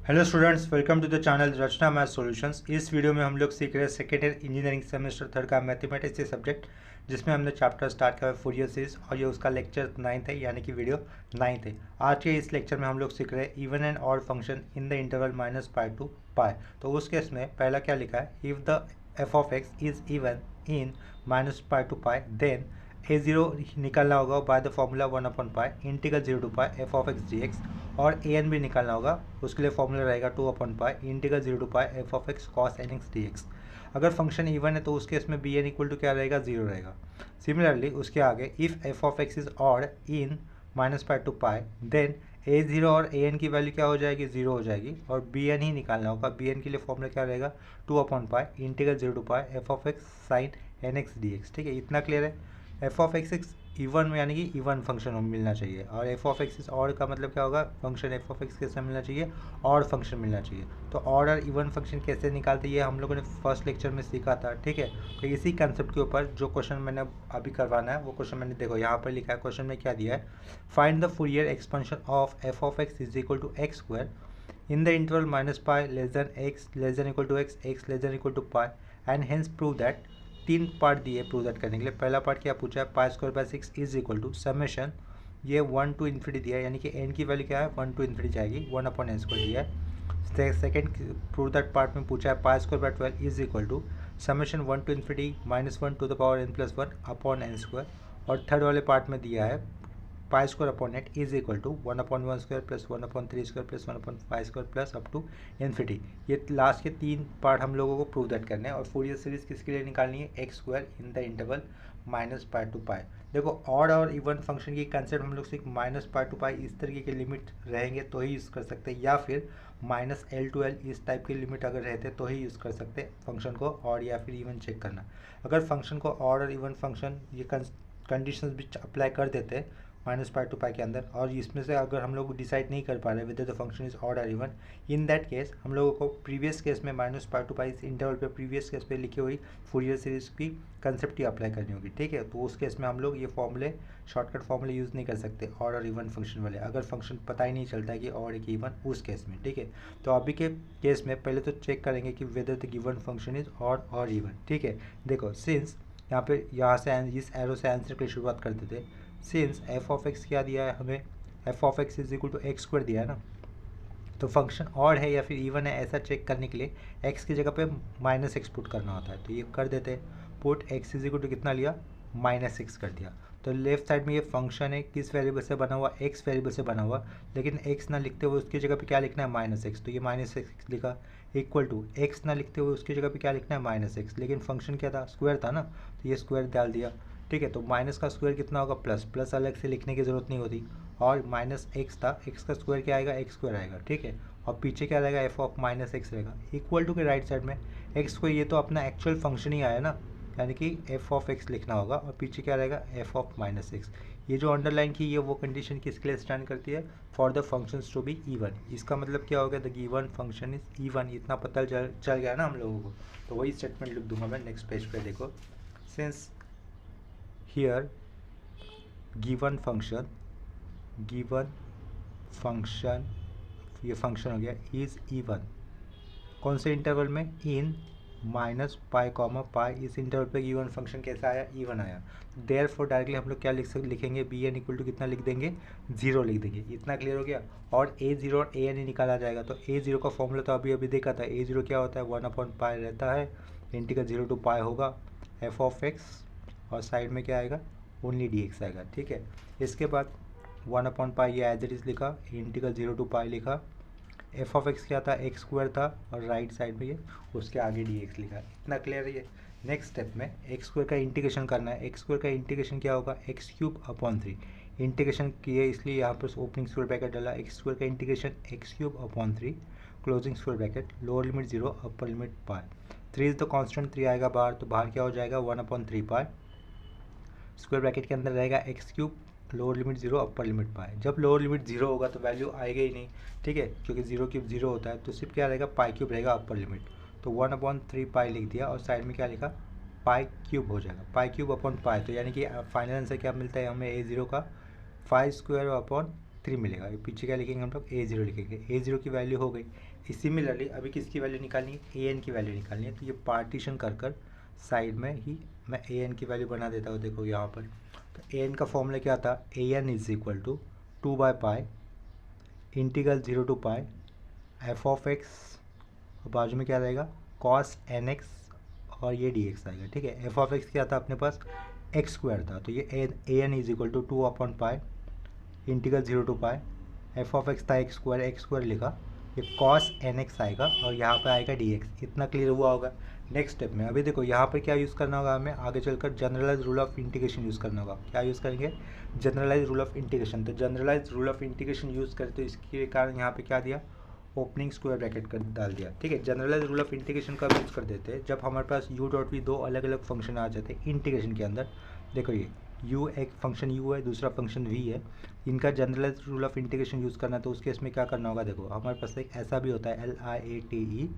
Hello students, welcome to the channel Rachna math solutions. इस video में हम लोग सीख रहे हैं second year engineering semester third का मैथमेटिक्स से सब्जेक्ट, जिसमें हमने चैप्टर स्टार्ट किया है फूरियर सीरीज और ये उसका लेक्चर 9th है, यानी कि वीडियो 9th है। आज के इस लेक्चर में हम लोग सीख रहे हैं even and odd function in the interval -π to π। तो उस केस में पहला क्या लिखा है, if the f of x is even in -π to π then a0 निकालना होगा by the formula 1/π integral 0 to π f of x d x, और ए एन भी निकालना होगा, उसके लिए फॉर्मूला रहेगा 2/π integral 0 to π f of x cos n x d x. अगर फंक्शन इवन है तो उस केस में बी एन इक्वल टू क्या रहेगा, 0 रहेगा। सिमिलरली उसके आगे if f of x is odd in -π to π then a0 और ए एन की वैल्यू क्या हो जाएगी, 0 हो जाएगी, और बी एन ही निकालना होगा। बी एन के लिए फॉर्मूला क्या रहेगा, 2/π integral 0 to π f of x sine n x d x. ठीक है, इतना क्लियर है। एफ ऑफ एक्स इवन में यानी कि इवन फंक्शन मिलना चाहिए, और एफ ऑफ एक्स ऑड का मतलब क्या होगा, फंक्शन एफ ऑफ एक्स कैसे मिलना चाहिए, ऑड फंक्शन मिलना चाहिए। तो ऑड और इवन फंक्शन कैसे निकालते हैं ये हम लोगों ने फर्स्ट लेक्चर में सीखा था। ठीक है, तो इसी कंसेप्ट के ऊपर जो क्वेश्चन मैंने अभी करवाना है वो क्वेश्चन मैंने देखो यहाँ पर लिखा है। क्वेश्चन में क्या दिया है, find the Fourier expansion of f of x is equal to x square in the interval -π less than x less than equal to x x less than equal to π and hence prove that. 3 part दिए prove that करने के लिए। पहला part क्या पूछा है, π² 6 is equal to summation, ये 1 to ∞ दिया है, यानी कि n की वैल्यू क्या है, 1 to ∞ जाएगी, 1/n² दिया है। सेकेंड प्रूव दैट पार्ट में पूछा है π² 12 is equal to summation 1 to ∞ -1 to the power n+1/n²। और थर्ड वाले पार्ट में दिया है π²/8 is equal to 1/1² plus 1/3² plus 1/π² plus up to infinity. ये लास्ट के 3 पार्ट हम लोगों को प्रूव दैट करने हैं। और फूरियर सीरीज किसके लिए निकालनी है, x² in the interval -π to π। देखो ऑड और इवन फंक्शन की कंसेप्ट हम लोग सिर्फ -π to π इस तरीके के लिमिट रहेंगे तो ही यूज़ कर सकते हैं, या फिर -l to l इस टाइप के लिमिट अगर रहते तो ही यूज़ कर सकते हैं फंक्शन को ऑड या फिर इवन चेक करना। अगर फंक्शन को ऑड और इवन फंक्शन ये कंडीशंस भी अप्लाई कर देते हैं -π to π के अंदर, और इसमें से अगर हम लोग डिसाइड नहीं कर पा रहे with the function is odd और इवन, इन दैट केस हम लोगों को प्रीवियस केस में -π to π इस इंटरवल पे प्रीवियस केस पे लिखी हुई फूरियर सीरीज की कंसेप्ट ही अप्लाई करनी होगी। ठीक है, तो उस केस में हम लोग ये फॉर्मूले शॉर्टकट फॉर्मूले यूज़ नहीं कर सकते ऑड और इवन फंक्शन वाले, अगर फंक्शन पता ही नहीं चलता है कि ऑड है कि इवन उस केस में। ठीक है, तो अभी के केस में पहले तो चेक करेंगे कि weather the given function is odd और इवन। ठीक है, देखो सिंस यहाँ से इस एरो से आंसर की शुरुआत करते थे। सिंस एफ ऑफ एक्स क्या दिया है हमें, f of x is equal to x² दिया है ना, तो फंक्शन ऑड है या फिर इवन है ऐसा चेक करने के लिए x की जगह पे -x पुट करना होता है। तो ये कर देते हैं, put x is equal to कितना लिया, -x कर दिया। तो लेफ्ट साइड में ये फंक्शन है किस वेरिएबल से बना हुआ, x वेरिएबल से बना हुआ, लेकिन x ना लिखते हुए उसकी जगह पे क्या लिखना है, -x। तो ये -x लिखा, इक्वल टू x ना लिखते हुए उसकी जगह पे क्या लिखना है, -x, लेकिन फंक्शन क्या था, स्क्वायर था ना, तो ये स्क्वायर डाल दिया। ठीक है, तो माइनस का स्क्वायर कितना होगा, प्लस, प्लस अलग से लिखने की ज़रूरत नहीं होती, और -x था, x का स्क्वायर क्या आएगा, x² आएगा। ठीक है, और पीछे क्या रहेगा, f ऑफ -x रहेगा, इक्वल टू के राइट साइड में x को, ये तो अपना एक्चुअल फंक्शन ही आया ना, यानी कि f ऑफ x लिखना होगा, और पीछे क्या रहेगा, f ऑफ -x। ये जो अंडरलाइन की ये वो कंडीशन किसके लिए स्टैंड करती है, for the functions to be even. इसका मतलब क्या होगा, the given function is even, इतना पता चल गया ना हम लोगों को। तो वही स्टेटमेंट लिख दूंगा मैं नेक्स्ट पेज पे। देखो, सिंस here given function ये फंक्शन हो गया इज इवन, कौन से इंटरवल में, इन -π, इस इंटरवल पे गिवन फंक्शन कैसा आया, इवन आया। देयरफॉर डायरेक्टली हम लोग क्या लिखेंगे, बी एन इक्वल टू कितना लिख देंगे, 0 लिख देंगे। इतना क्लियर हो गया। और a0 और a n ही निकाला जाएगा। तो a0 का फॉर्मूला तो अभी देखा था, a0 क्या होता है, 1/π रहता है, इंटीग्रल 0 to π होगा एफ ऑफ एक्स, और साइड में क्या आएगा, ओनली dx आएगा। ठीक है, इसके बाद 1/π ये एज इट इज़ लिखा, इंटीग्रल 0 to π लिखा, एफ ऑफ एक्स क्या था, x² था, और राइट साइड में ये उसके आगे dx लिखा। इतना क्लियर है ये। नेक्स्ट स्टेप में x² का इंटीग्रेशन करना है। x² का इंटीग्रेशन क्या होगा, x³/3 इंटीग्रेशन किए, इसलिए यहाँ पर ओपनिंग स्क्वायर ब्रैकेट डाला, x² का integration x³/3 closing square bracket, lower limit 0 upper limit π। 3 is the constant, 3 आएगा बाहर, तो बाहर क्या हो जाएगा, 1/3π, स्क्वायर ब्रैकेट के अंदर रहेगा x³ lower limit 0 upper limit π। जब लोअर लिमिट 0 होगा तो वैल्यू आएगा ही नहीं। ठीक है, क्योंकि 0³ 0 होता है, तो सिर्फ क्या रहेगा, π³ रहेगा अपर लिमिट। तो 1/3π लिख दिया, और साइड में क्या लिखा, π³ हो जाएगा, π³/π। तो यानी कि फाइनल आंसर क्या मिलता है हमें, a0 का 5² 3 मिलेगा। ये पीछे क्या लिखेंगे हम लोग, a0 लिखेंगे। a0 की वैल्यू हो गई। सिमिलरली अभी किसकी वैल्यू निकालनी है, an की वैल्यू निकालनी है। तो ये पार्टीशन कर कर साइड में ही मैं an की वैल्यू बना देता हूँ। देखो यहाँ पर तो an का फॉर्मूला क्या था, an is equal to 2/π integral 0 to pi f of x, और बाजू में क्या रहेगा कॉस एन एक्स, और ये डी एक्स आएगा। ठीक है, एफ ऑफ एक्स क्या था अपने पास, एक्स स्क्वायर था, तो ये a n is equal to 2/π integral 0 to pi f of x था एक्स स्क्वायर लिखा, ये कॉस एन एक्स आएगा और यहाँ पे आएगा डी एक्स। इतना क्लियर हुआ होगा। नेक्स्ट स्टेप में अभी देखो यहाँ पर क्या यूज़ करना होगा हमें, आगे चलकर generalise rule of integration use करना होगा। क्या यूज़ करेंगे, जनरलाइज रूल ऑफ इंटीग्रेशन। तो generalise rule of integration use करें तो इसके कारण यहाँ पे क्या दिया, ओपनिंग स्क्वायर ब्रैकेट कर डाल दिया। ठीक है, जनरलाइज रूल ऑफ इंटीग्रेशन का यूज़ कर देते हैं जब हमारे पास u डॉट v दो अलग अलग फंक्शन आ जाते हैं इंटीग्रेशन के अंदर। देखो ये u एक फंक्शन u है, दूसरा फंक्शन v है, इनका generalise rule of integration use करना है। तो उस केस में क्या करना होगा, देखो हमारे पास एक ऐसा भी होता है LIATE,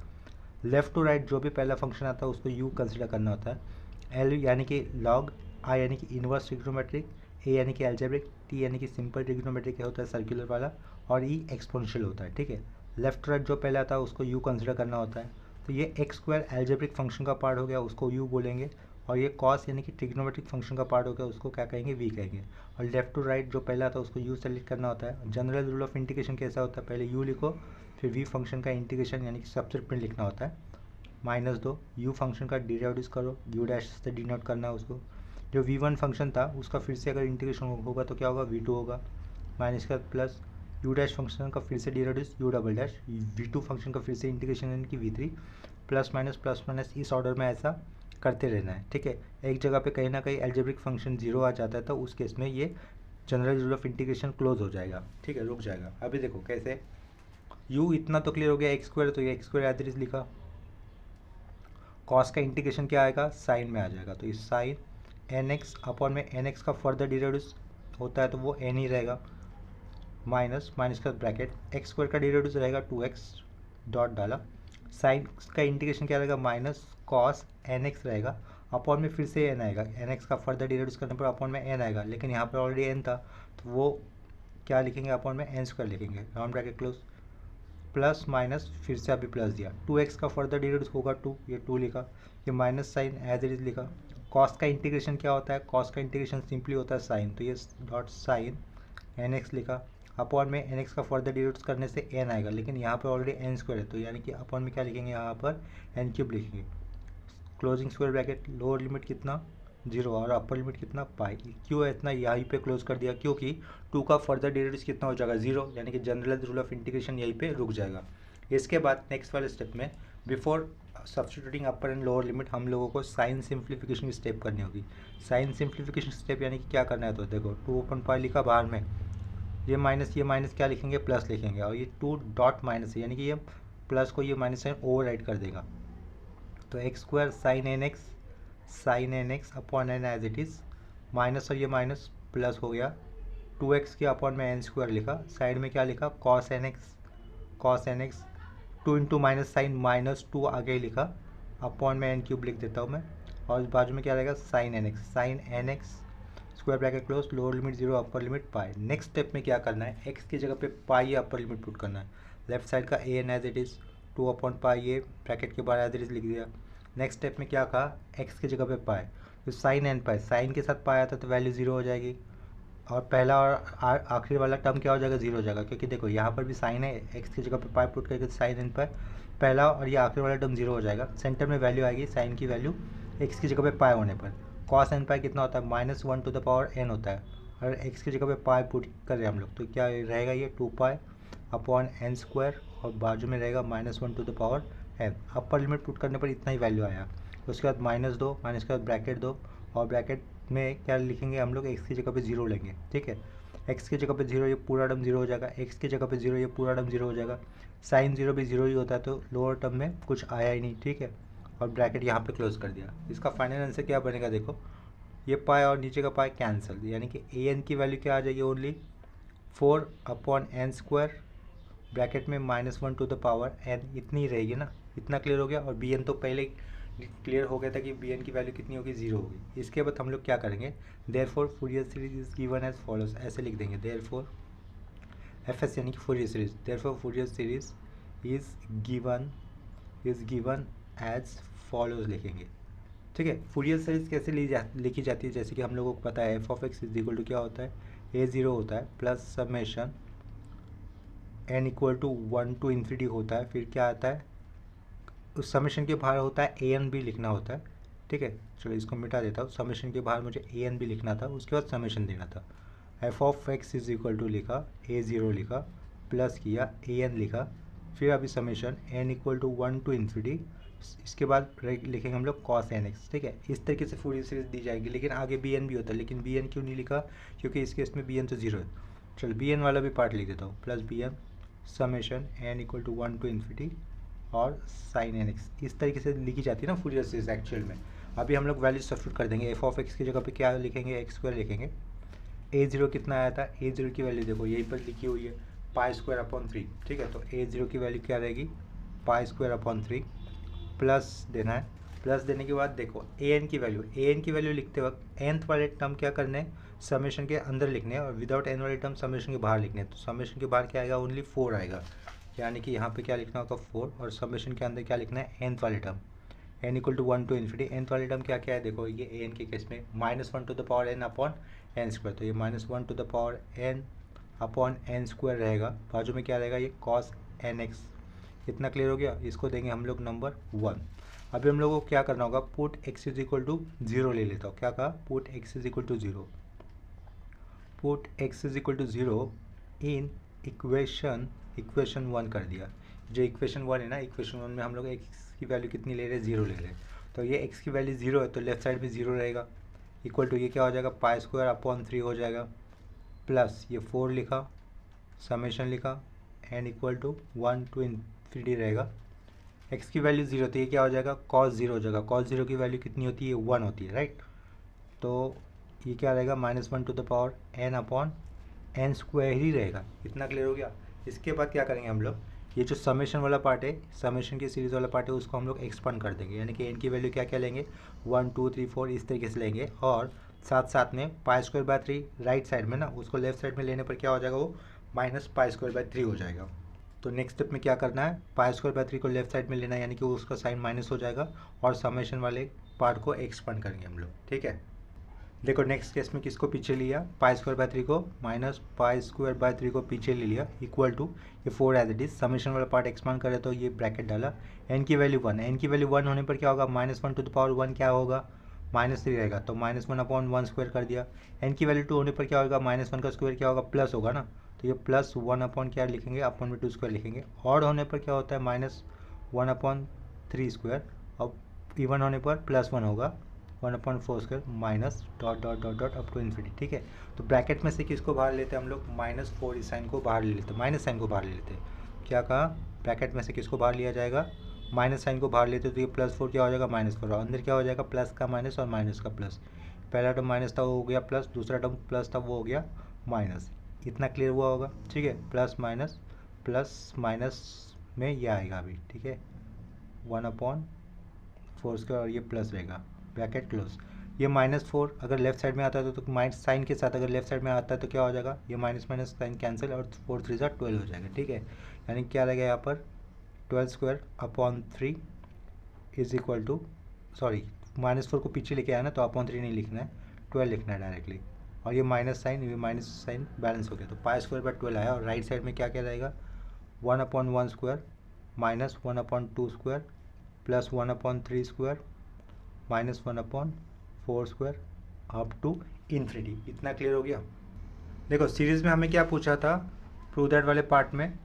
लेफ्ट टू राइट जो भी पहला फंक्शन आता है उसको u कंसिडर करना होता है। l यानी कि लॉग, i यानी कि इनवर्स ट्रिग्नोमेट्रिक, a यानी कि एल्जेब्रिक, t यानी कि सिंपल ट्रिग्नोमेट्रिक होता है सर्कुलर वाला, और e एक्सपोनेंशियल होता है। ठीक है, लेफ्ट राइट जो पहला था उसको u कंसिडर करना होता है। तो ये एक्स स्क्वायर एल्जेब्रिक फंक्शन का पार्ट हो गया, उसको u बोलेंगे, और ये कॉस यानी कि ट्रिग्नोमेट्रिक फंक्शन का पार्ट हो गया, उसको क्या कहेंगे, v कहेंगे। और लेफ्ट टू राइट जो पहला था उसको u सेलेक्ट करना होता है। जनरल रूल ऑफ इंटीग्रेशन कैसा होता है, पहले u लिखो, फिर v फंक्शन का इंटीग्रेशन यानी कि सब्स्टिट्यूट लिखना होता है, -2 u फंक्शन का डिराइव करो, u डैश से डिनोट करना है उसको। जो v1 फंक्शन था उसका फिर से अगर इंटीग्रेशन होगा तो क्या होगा, v2 होगा, माइनस का प्लस u डैश फंक्शन का फिर से derive u double dash, v2 function का फिर से इंटीग्रेशन यानी कि v3, प्लस माइनस इस ऑर्डर में ऐसा करते रहना है। ठीक है, एक जगह पे कहीं ना कहीं एल्जेब्रिक फंक्शन 0 आ जाता है तो उस केस में ये general rule of integration close हो जाएगा। ठीक है, रुक जाएगा। अभी देखो कैसे, u इतना तो क्लियर हो गया, एक्स स्क्वायर, तो ये x square as it is लिखा, कॉस का इंटीग्रेशन क्या आएगा, साइन में आ जाएगा, तो इस साइन एन एक्स अपॉन में एन एक्स का फर्दर डिराइव होता है तो वो एन ही रहेगा, माइनस का ब्रैकेट एक्स स्क्वायर का डिराइव रहेगा 2x डॉट डाला, साइन का इंटीग्रेशन क्या रहेगा, माइनस कॉस एन एक्स रहेगा, अपॉन में फिर से एन आएगा, एन एक्स का फर्दर डिराइव करने पर अपॉन में एन आएगा, लेकिन यहाँ पर ऑलरेडी एन था तो वो क्या लिखेंगे, अपॉन में एन स्क्वायर लिखेंगे, round bracket close, plus minus फिर से अभी प्लस दिया, 2x का फर्दर डिराइव होगा 2, ये 2 लिखा, ये minus sine as it is लिखा। कॉस का इंटीग्रेशन क्या होता है, कॉस का इंटीग्रेशन सिंपली होता है साइन, तो ये डॉट साइन एन एक्स लिखा, अपॉन में एन एक्स का फर्दर डिराइव करने से एन आएगा, लेकिन यहाँ पर ऑलरेडी एन स्क्वायर है तो यानी कि अपॉन में क्या लिखेंगे, यहाँ पर एन क्यूब लिखेंगे, closing square bracket, lower limit कितना 0 और अपर लिमिट कितना पाई। क्यों है इतना, यहीं पे क्लोज कर दिया क्योंकि 2 का फर्दर डेरिवेटिव कितना हो जाएगा 0, यानी कि जनरलाइज रूल ऑफ इंटीग्रेशन यहीं पे रुक जाएगा। इसके बाद नेक्स्ट वाले स्टेप में before substituting upper and lower limit हम लोगों को साइन सिंप्लीफिकेशन की स्टेप करनी होगी। साइन सिंप्लीफिकेशन स्टेप यानी कि क्या करना है, तो देखो 2/π लिखा, बाहर में ये माइनस क्या लिखेंगे, प्लस लिखेंगे, और ये 2 डॉट माइनस है यानी कि ये प्लस को ये माइनस साइन ओवरराइट कर देगा, तो x square sine n x upon n as it is, minus और ये माइनस प्लस हो गया, 2x के अपॉन में एन स्क्वायर लिखा, साइड में क्या लिखा, cos n x 2 into minus sine -2 आगे लिखा, अपॉन में एन क्यूब लिख देता हूँ मैं, और बाजू में क्या रहेगा sine n x square bracket close, lower limit 0 upper limit pi. Next step में क्या करना है, x की जगह पे पाई या अपर लिमिट पुट करना है, लेफ्ट साइड का A N as it is 2/π ये ब्रैकेट के बाद एज इट इज़ लिख दिया। नेक्स्ट स्टेप में क्या कहा, x की जगह पे पाई, तो साइन एन पाई, साइन के साथ पाई आता तो वैल्यू 0 हो जाएगी, और पहला और आखिरी वाला टर्म क्या हो जाएगा, 0 हो जाएगा, क्योंकि देखो यहाँ पर भी साइन है, x की जगह पे पाई पुट करके साइन एन पाई, पहला और ये आखिरी वाला टर्म 0 हो जाएगा, सेंटर में वैल्यू आएगी साइन की वैल्यू x की जगह पे पाई होने पर, कॉस एन पाई कितना होता है, -1 टू द पावर n होता है, और x की जगह पे पाई पुट कर रहे हैं हम लोग, तो क्या रहेगा ये 2π अपॉन एन स्क्वायर, और बाजू में रहेगा -1 to the power n। Upper limit put करने पर इतना ही वैल्यू आया, उसके बाद -2, माइनस के बाद ब्रैकेट 2, और ब्रैकेट में क्या लिखेंगे हम लोग, x की जगह पे 0 लेंगे। ठीक है, x की जगह पे 0, ये पूरा टर्म 0 हो जाएगा, x की जगह पे 0, ये पूरा टर्म 0 हो जाएगा, साइन 0 भी 0 ही होता है तो लोअर टर्म में कुछ आया ही नहीं। ठीक है, और ब्रैकेट यहाँ पे क्लोज कर दिया। इसका फाइनल आंसर क्या बनेगा, देखो ये पाई और नीचे का पाई कैंसिल, यानी कि ए एन की वैल्यू क्या आ जाएगी, only 4 upon n square bracket में -1 टू द पावर n, इतनी रहेगी ना, इतना क्लियर हो गया। और बी एन तो पहले क्लियर हो गया था कि बी एन की वैल्यू कितनी होगी, 0 होगी। इसके बाद हम लोग क्या करेंगे, therefore Fourier series is given as follows, ऐसे लिख देंगे, देयरफॉर FS यानी कि Fourier series. Therefore Fourier series is given as follows लिखेंगे। ठीक है, फूरियर सीरीज कैसे लिखी जाती है, जैसे कि हम लोगों को पता है f of x is equal to क्या होता है, A0 होता है plus summation n equal to 1 to infinity होता है, फिर क्या आता है उस समेशन के बाहर होता है an भी लिखना होता है। ठीक है, चलो इसको मिटा देता हूँ, समेशन के बाहर मुझे an भी लिखना था, उसके बाद समेशन देना था। F of x is equal to लिखा, A0 लिखा, प्लस किया an लिखा, फिर अभी summation n equal to 1 to infinity, इसके बाद लिखेंगे हम लोग cos nx। ठीक है, इस तरीके से फूरियर सीरीज दी जाएगी। लेकिन आगे bn भी होता है, लेकिन bn क्यों नहीं लिखा, क्योंकि इस केस में bn तो 0 है। चलो bn वाला भी पार्ट लिख देता हूँ, plus bn summation n equal to 1 to infinity और sin nx। इस तरीके से लिखी जाती है ना फूरियर सीरीज एक्चुअल में। अभी हम लोग वैल्यू सब्स्टिट्यूट कर देंगे, एफ ऑफ एक्स की जगह पे क्या लिखेंगे, x² लिखेंगे। A0 कितना आया था, A0 की वैल्यू देखो यहीं पर लिखी हुई है, π²/3। ठीक है, तो A0 की वैल्यू क्या रहेगी, π²/3 प्लस देना है। प्लस देने के बाद देखो an की वैल्यू लिखते वक्त nth वाले टर्म क्या करने हैं, समेशन के अंदर लिखने हैं, और विदाउट n वाले टर्म समेशन के बाहर लिखने हैं। तो समेशन के बाहर क्या आएगा, ओनली 4 आएगा, यानी कि यहाँ पे क्या लिखना होगा 4, और समेशन के अंदर क्या लिखना है, nth वाले term n equal to 1 to infinity. nth वाले टर्म क्या क्या है, देखो ये an के केस में -1 to the power n upon n², तो ये -1 to the power n upon n² रहेगा, बाजू में क्या रहेगा ये cos nx। इतना क्लियर हो गया, इसको देंगे हम लोग नंबर 1। अभी हम लोगों को क्या करना होगा, put x is equal to 0 ले लेता हूँ, क्या कहा, put x is equal to 0, put x is equal to 0 in equation 1 कर दिया। जो इक्वेशन 1 है ना, इक्वेशन 1 में हम लोग x की वैल्यू कितनी ले रहे हैं, 0 ले रहे हैं, तो ये x की वैल्यू 0 है तो लेफ्ट साइड में 0 रहेगा, इक्वल टू ये क्या हो जाएगा, π²/3 हो जाएगा, प्लस ये 4 लिखा, समेशन लिखा, n equal to 1 to infinity रहेगा, x की वैल्यू 0 तो ये क्या हो जाएगा, cos 0 हो जाएगा। cos 0 की वैल्यू कितनी होती है, 1 होती है, राइट। तो ये क्या रहेगा, -1 to the power n upon n² ही रहेगा। इतना क्लियर हो गया। इसके बाद क्या करेंगे हम लोग, ये जो समेशन वाला पार्ट है, समेशन की सीरीज़ वाला पार्ट है, उसको हम लोग एक्सपांड कर देंगे, यानी कि n की वैल्यू क्या क्या लेंगे, 1 2 3 4 इस तरीके से लेंगे, और साथ साथ में π²/3 राइट साइड में ना, उसको लेफ्ट साइड में लेने पर क्या हो जाएगा, वो -π²/3 हो जाएगा। तो नेक्स्ट स्टेप में क्या करना है, π²/3 को लेफ्ट साइड में लेना है, यानी कि उसका साइन माइनस हो जाएगा, और समेशन वाले पार्ट को एक्सपांड करेंगे हम लोग। ठीक है, देखो नेक्स्ट केस में किसको पीछे लिया, π²/3 को, -π²/3 को पीछे ले लिया, इक्वल टू ये 4 एज इट इज, समेशन वाला पार्ट एक्सपांड करे तो ये ब्रैकेट डाला, n की वैल्यू 1, n की वैल्यू 1 होने पर क्या होगा, -1 टू द पावर 1 क्या होगा, -3 रहेगा, तो -1/1² कर दिया। n की वैल्यू 2 होने पर क्या होगा, -1 का स्क्वायर क्या होगा, प्लस होगा ना, तो ये +1 अपॉन क्या लिखेंगे, अपॉन में 2² लिखेंगे। ऑड होने पर क्या होता है, -1/3², और इवन होने पर +1 होगा, 1/4² minus dot dot dot dot up to infinity. ठीक है, तो ब्रैकेट में से किसको बाहर लेते हैं हम लोग, -4 इस साइन को बाहर ले लेते हैं, माइनस साइन को बाहर ले लेते हैं। क्या कहा, ब्रैकेट में से किसको बाहर लिया जाएगा, माइनस साइन को बाहर लेते तो ये +4 क्या हो जाएगा, -4, और अंदर क्या हो जाएगा, प्लस का माइनस और माइनस का प्लस। पहला टर्म माइनस था वो हो गया प्लस, दूसरा टर्म प्लस था वो हो गया माइनस। इतना क्लियर हुआ होगा। ठीक है, प्लस माइनस में ये आएगा अभी। ठीक है, 1/4² और ये प्लस रहेगा, ब्रैकेट क्लोज। ये -4 अगर लेफ्ट साइड में आता है तो माइनस साइन के साथ अगर लेफ्ट साइड में आता है तो क्या हो जाएगा, ये माइनस साइन कैंसिल, और 4 3 12 हो जाएगा। ठीक है, यानी क्या रहेगा यहाँ पर, 12² इज इक्वल टू, सॉरी -4 को पीछे लेके आया ना, तो अपॉन 3 नहीं लिखना है, 12 लिखना है डायरेक्टली, और ये माइनस साइन बैलेंस हो गया, तो π²/12 आया, और राइट साइड में क्या क्या रहेगा, 1/1² minus 1/2² plus 1/3² minus 1/4² up to infinity. इतना क्लियर हो गया। देखो सीरीज में हमें क्या पूछा था, प्रूव दैट वाले पार्ट में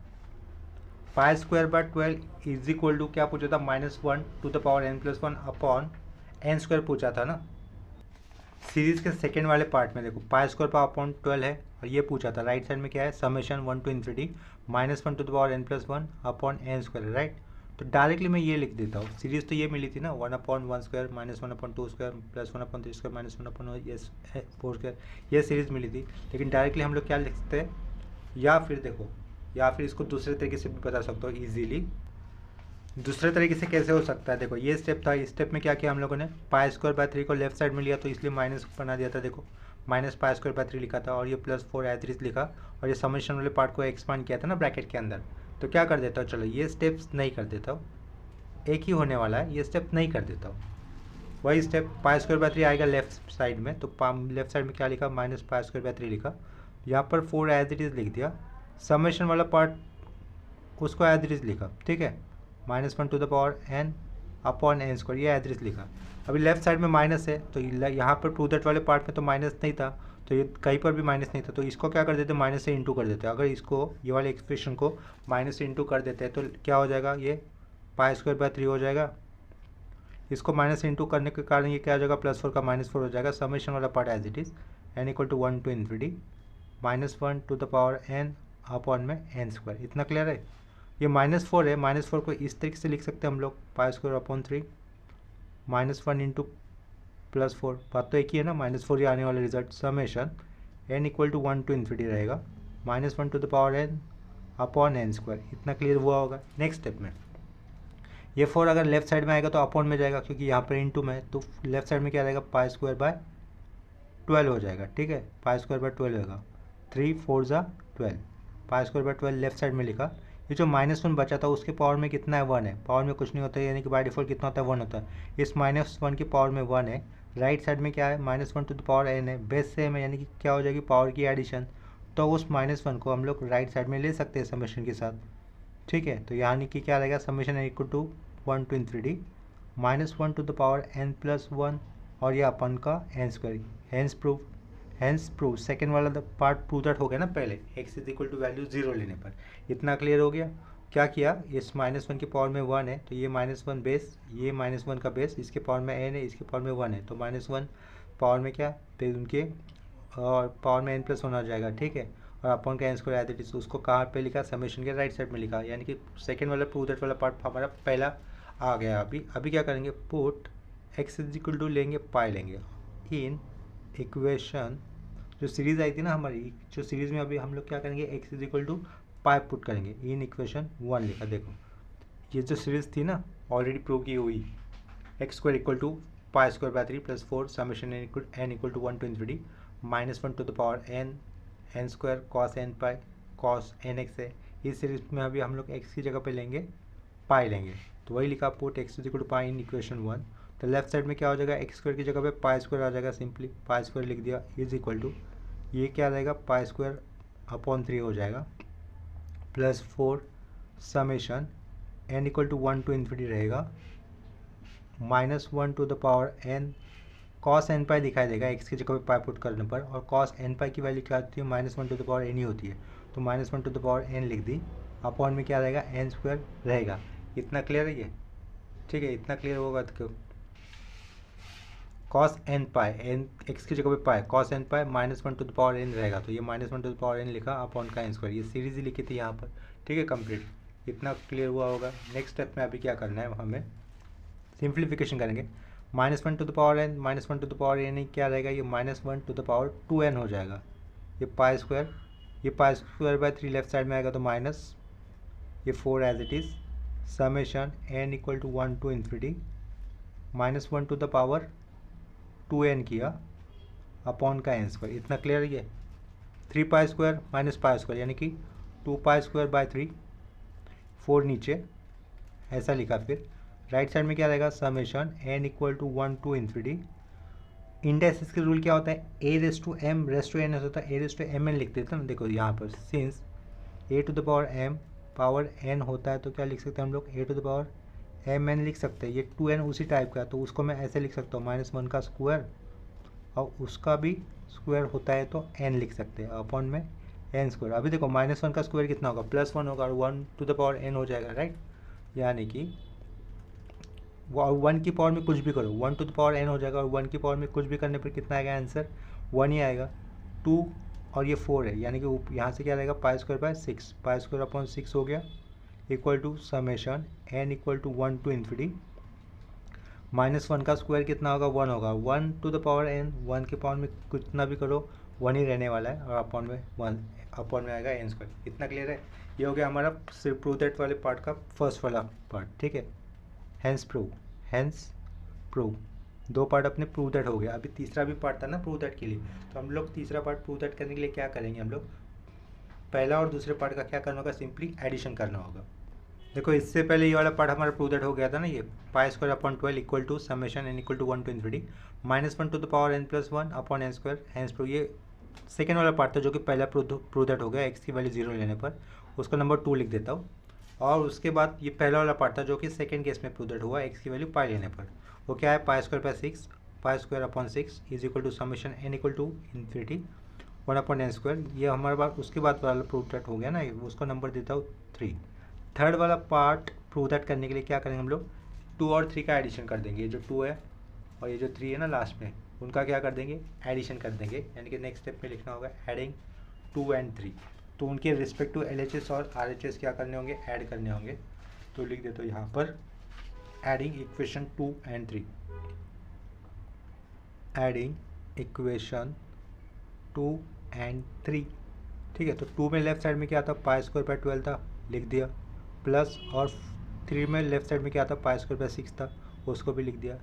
π²/12 इज इक्वल टू क्या पूछा था, -1 to the power n+1 upon n² पूछा था ना। सीरीज के सेकेंड वाले पार्ट में देखो π²/12 है, और ये पूछा था राइट साइड में क्या है, summation 1 to infinity -1 to the power n+1 upon n², right. तो डायरेक्टली मैं ये लिख देता हूँ, सीरीज तो ये मिली थी ना, 1/1² माइनस 1/2² प्लस 1/3² माइनस 1/4², ये सीरीज मिली थी। लेकिन डायरेक्टली हम लोग क्या लिख सकते हैं, या फिर इसको दूसरे तरीके से भी बता सकता हूँ ईजीली। दूसरे तरीके से कैसे हो सकता है, देखो ये स्टेप था, इस स्टेप में क्या किया हम लोगों ने, π²/3 को लेफ्ट साइड में लिया तो इसलिए माइनस बना दिया था। देखो माइनस पाई स्क्वायर बाय 3 लिखा था और ये प्लस 4 एज इट इज लिखा, और ये समेशन वाले पार्ट को एक्सपांड किया था ना ब्रैकेट के अंदर। तो क्या कर देता हूँ, चलो ये स्टेप्स नहीं कर देता हूँ, एक ही होने वाला है, ये स्टेप नहीं कर देता हूँ। वही स्टेप पाई स्क्वायर बाय 3 आएगा लेफ्ट साइड में, तो लेफ्ट साइड में क्या लिखा, माइनस पाई स्क्वायर बाय 3 लिखा, यहाँ पर 4 एज इट इज़ लिख दिया, समेशन वाला पार्ट उसको एज इट इज़ लिखा, ठीक है, -1 to the power n upon n square, ये एज इट इज़ लिखा। अभी लेफ्ट साइड में माइनस है, तो यहाँ पर टू दैट वाले पार्ट में तो माइनस नहीं था, तो ये कहीं पर भी माइनस नहीं था, तो इसको क्या कर देते, माइनस से इंटू कर देते। अगर इसको ये वाले एक्सप्रेशन को माइनस से इंटू कर देते हैं तो क्या हो जाएगा, ये पाई स्क्वायर बाय 3 हो जाएगा। इसको माइनस से इंटू करने के कारण ये क्या हो जाएगा, +4 का -4 हो जाएगा। समेशन वाला part as it is n equal to 1 to infinity -1 to the power n upon में n स्क्वायर। इतना क्लियर है। ये -4 है, -4 को इस तरीके से लिख सकते हैं हम लोग, पाई स्क्वायर अपॉन 3 -1 इंटू +4, बात तो एक ही है ना, -4 ही आने वाला result. Summation n equal to 1 to infinity रहेगा, -1 to the power n upon n square. इतना क्लियर हुआ होगा। नेक्स्ट स्टेप में ये 4 अगर लेफ्ट साइड में आएगा तो अपॉन में जाएगा, क्योंकि यहाँ पर इंटू में, तो लेफ्ट साइड में क्या रहेगा, पाई स्क्वायर बाय 12 हो जाएगा, ठीक है, पाई स्क्वायर बाय 12 होगा, 3 4 ज़ा 12, पाई स्क्वायर बाय 12 लेफ्ट साइड में लिखा। ये जो -1 बचा था उसके पावर में कितना है, 1 है, पावर में कुछ नहीं होता है, यानी कि बाय डिफॉल्ट कितना होता है, 1 होता है। इस -1 की पावर में 1 है, राइट साइड में क्या है, -1 टू द पावर n है, बेस सेम है, यानी कि क्या हो जाएगी, पावर की एडिशन। तो उस -1 को हम लोग राइट साइड में ले सकते हैं समेशन के साथ, ठीक है। तो यानी कि क्या रहेगा, summation n equal to 1 to infinity -1 to the power n plus 1 और ये अपन का n square. Hence prove second वाला पार्ट प्रूव दैट हो गया ना पहले, x is equal to value 0 लेने पर। इतना क्लियर हो गया। क्या किया, इस -1 की पावर में 1 है, तो ये -1 बेस, ये -1 का बेस, इसके पावर में n है, इसके पावर में 1 है, तो -1 पावर में क्या, फिर उनके और पावर में n प्लस 1 आ जाएगा, ठीक है। और अपॉन का n square as it is, उसको कहाँ पे लिखा, समेशन के राइट साइड में लिखा, यानी कि सेकेंड वाला प्रूव दैट वाला पार्ट हमारा पहला आ गया। अभी क्या करेंगे, put x is equal to लेंगे, पाई लेंगे इन इक्वेशन, जो सीरीज़ आई थी ना हमारी, जो सीरीज़ में अभी हम लोग क्या करेंगे, x is equal to pi put करेंगे, इन इक्वेशन 1 लिखा। देखो ये जो सीरीज़ थी ना ऑलरेडी प्रूव की हुई, x square equal to pi square by 3 plus 4 summation n equal to 1 to infinity -1 to the power n square cos n pi cos nx है। इस सीरीज में अभी हम लोग x की जगह पे लेंगे पाई लेंगे, तो वही लिखा, put x is equal to pi in equation 1। तो लेफ्ट साइड में क्या हो जाएगा, एक्स स्क्वायर की जगह पे पाई स्क्वायर आ जाएगा, सिंपली पाई स्क्वायर लिख दिया, इज इक्वल टू ये क्या रहेगा, पाई स्क्वायर अपॉन 3 हो जाएगा +4 summation n equal to 1 to infinity रहेगा -1 to the power n cos n pi दिखाई देगा x की जगह पे पाई पुट करने पर, और कॉस n पाई की वैल्यू क्या होती है, -1 टू द पावर n ही होती है, तो -1 टू द पावर n लिख दी, अपॉन में क्या रहेगा, n स्क्वायर रहेगा। इतना क्लियर है ये, ठीक है। इतना क्लियर होगा तो cos n pi, n x की जगह पे pi, cos n pi -1 to the power n रहेगा, तो ये -1 टू द पावर n लिखा, अपॉन का n स्क्वायर, ये सीरीज ही लिखी थी यहाँ पर, ठीक है, कंप्लीट। इतना क्लियर हुआ होगा। नेक्स्ट स्टेप में अभी क्या करना है, हमें सिंप्लीफिकेशन करेंगे। -1 to the power n, -1 to the power n क्या रहेगा, ये -1 टू द पावर 2n हो जाएगा, ये pi square by 3 left side में आएगा, तो माइनस ये 4 as it is summation n equal to 1 to infinity -1 to the power 2n किया अपॉन का n स्क्वायर। इतना क्लियर है। 3 pi square minus pi square, यानी कि 2 पाई स्क्वायर बाय 3, 4 नीचे ऐसा लिखा। फिर राइट साइड में क्या रहेगा, summation n equal to 1 to infinity. Indexes के रूल क्या होता है, a raise to m raise to n होता है, a रेस टू mn लिख देते हैं ना। देखो यहाँ पर since a to the power m power n होता है, तो क्या लिख सकते हैं हम लोग, a to the power mn लिख सकते हैं। ये 2n उसी टाइप का है, तो उसको मैं ऐसे लिख सकता हूँ, -1 का स्क्वायर और उसका भी स्क्वायर होता है, तो n लिख सकते हैं, अपॉन में n स्क्वायर। अभी देखो -1 का स्क्वायर कितना होगा, +1 होगा, और 1 टू द पावर n हो जाएगा, राइट। यानी कि 1 की पावर में कुछ भी करो, 1 टू द पावर n हो जाएगा, और 1 की पावर में कुछ भी करने पर कितना आएगा आंसर, 1 ही आएगा। 2 और ये 4 है, यानी कि यहाँ से क्या रहेगा, pi square by 6, pi square upon 6 हो गया, equal to summation n equal to 1 to infinity -1 का स्क्वायर कितना होगा, 1 होगा, 1 टू द पावर n, 1 के पावर में कितना भी करो 1 ही रहने वाला है, और अपॉन में 1 अपॉन में आएगा n स्क्वायर। इतना क्लियर है। ये हो गया हमारा सिर्फ प्रूव दैट वाले पार्ट का फर्स्ट वाला पार्ट, ठीक है। हैंस प्रूव दो पार्ट अपने प्रूव दैट हो गया। अभी तीसरा भी पार्ट था ना प्रूव दैट के लिए, तो हम लोग तीसरा पार्ट प्रूव दैट करने के लिए क्या करेंगे, हम लोग पहला और दूसरे पार्ट का क्या करना होगा, सिंपली एडिशन करना होगा। देखो इससे पहले ये वाला पार्ट हमारा प्रूव दैट हो गया था ना, ये pi square upon 12 equal to summation n equal to 1 to infinity -1 to the power n plus 1 upon n square hence prove. ये सेकेंड वाला पार्ट था जो कि पहला प्रूव दैट हो गया, एक्स की वैल्यू 0 लेने पर, उसका नंबर 2 लिख देता हूँ। और उसके बाद ये पहला वाला पार्ट था जो कि सेकेंड केस में प्रूव दैट हुआ, एक्स की वैल्यू पाई लेने पर। वो क्या है, pi square by 6 pi square upon 6 is equal to summation n equal to infinity 1 upon n square. ये हमारे पास उसके बाद वाला प्रूव दैट हो गया ना, उसको नंबर देता हूँ 3। थर्ड वाला पार्ट प्रूव दैट करने के लिए क्या करेंगे हम लोग, 2 और 3 का एडिशन कर देंगे। ये जो 2 है और ये जो 3 है ना लास्ट में, उनका क्या कर देंगे, एडिशन कर देंगे। यानी कि नेक्स्ट स्टेप में लिखना होगा एडिंग 2 एंड 3। तो उनके रिस्पेक्ट टू LHS और RHS क्या करने होंगे, ऐड करने होंगे। तो लिख देते हो यहाँ पर adding equation 2 and 3, adding equation 2 and 3। ठीक है, तो 2 में लेफ्ट साइड में क्या था, पाई स्क्वायर बाय 12 था, लिख दिया, प्लस और 3 में लेफ्ट साइड में क्या था, पाई स्क्वायर बाय 6 था, उसको भी लिख दिया।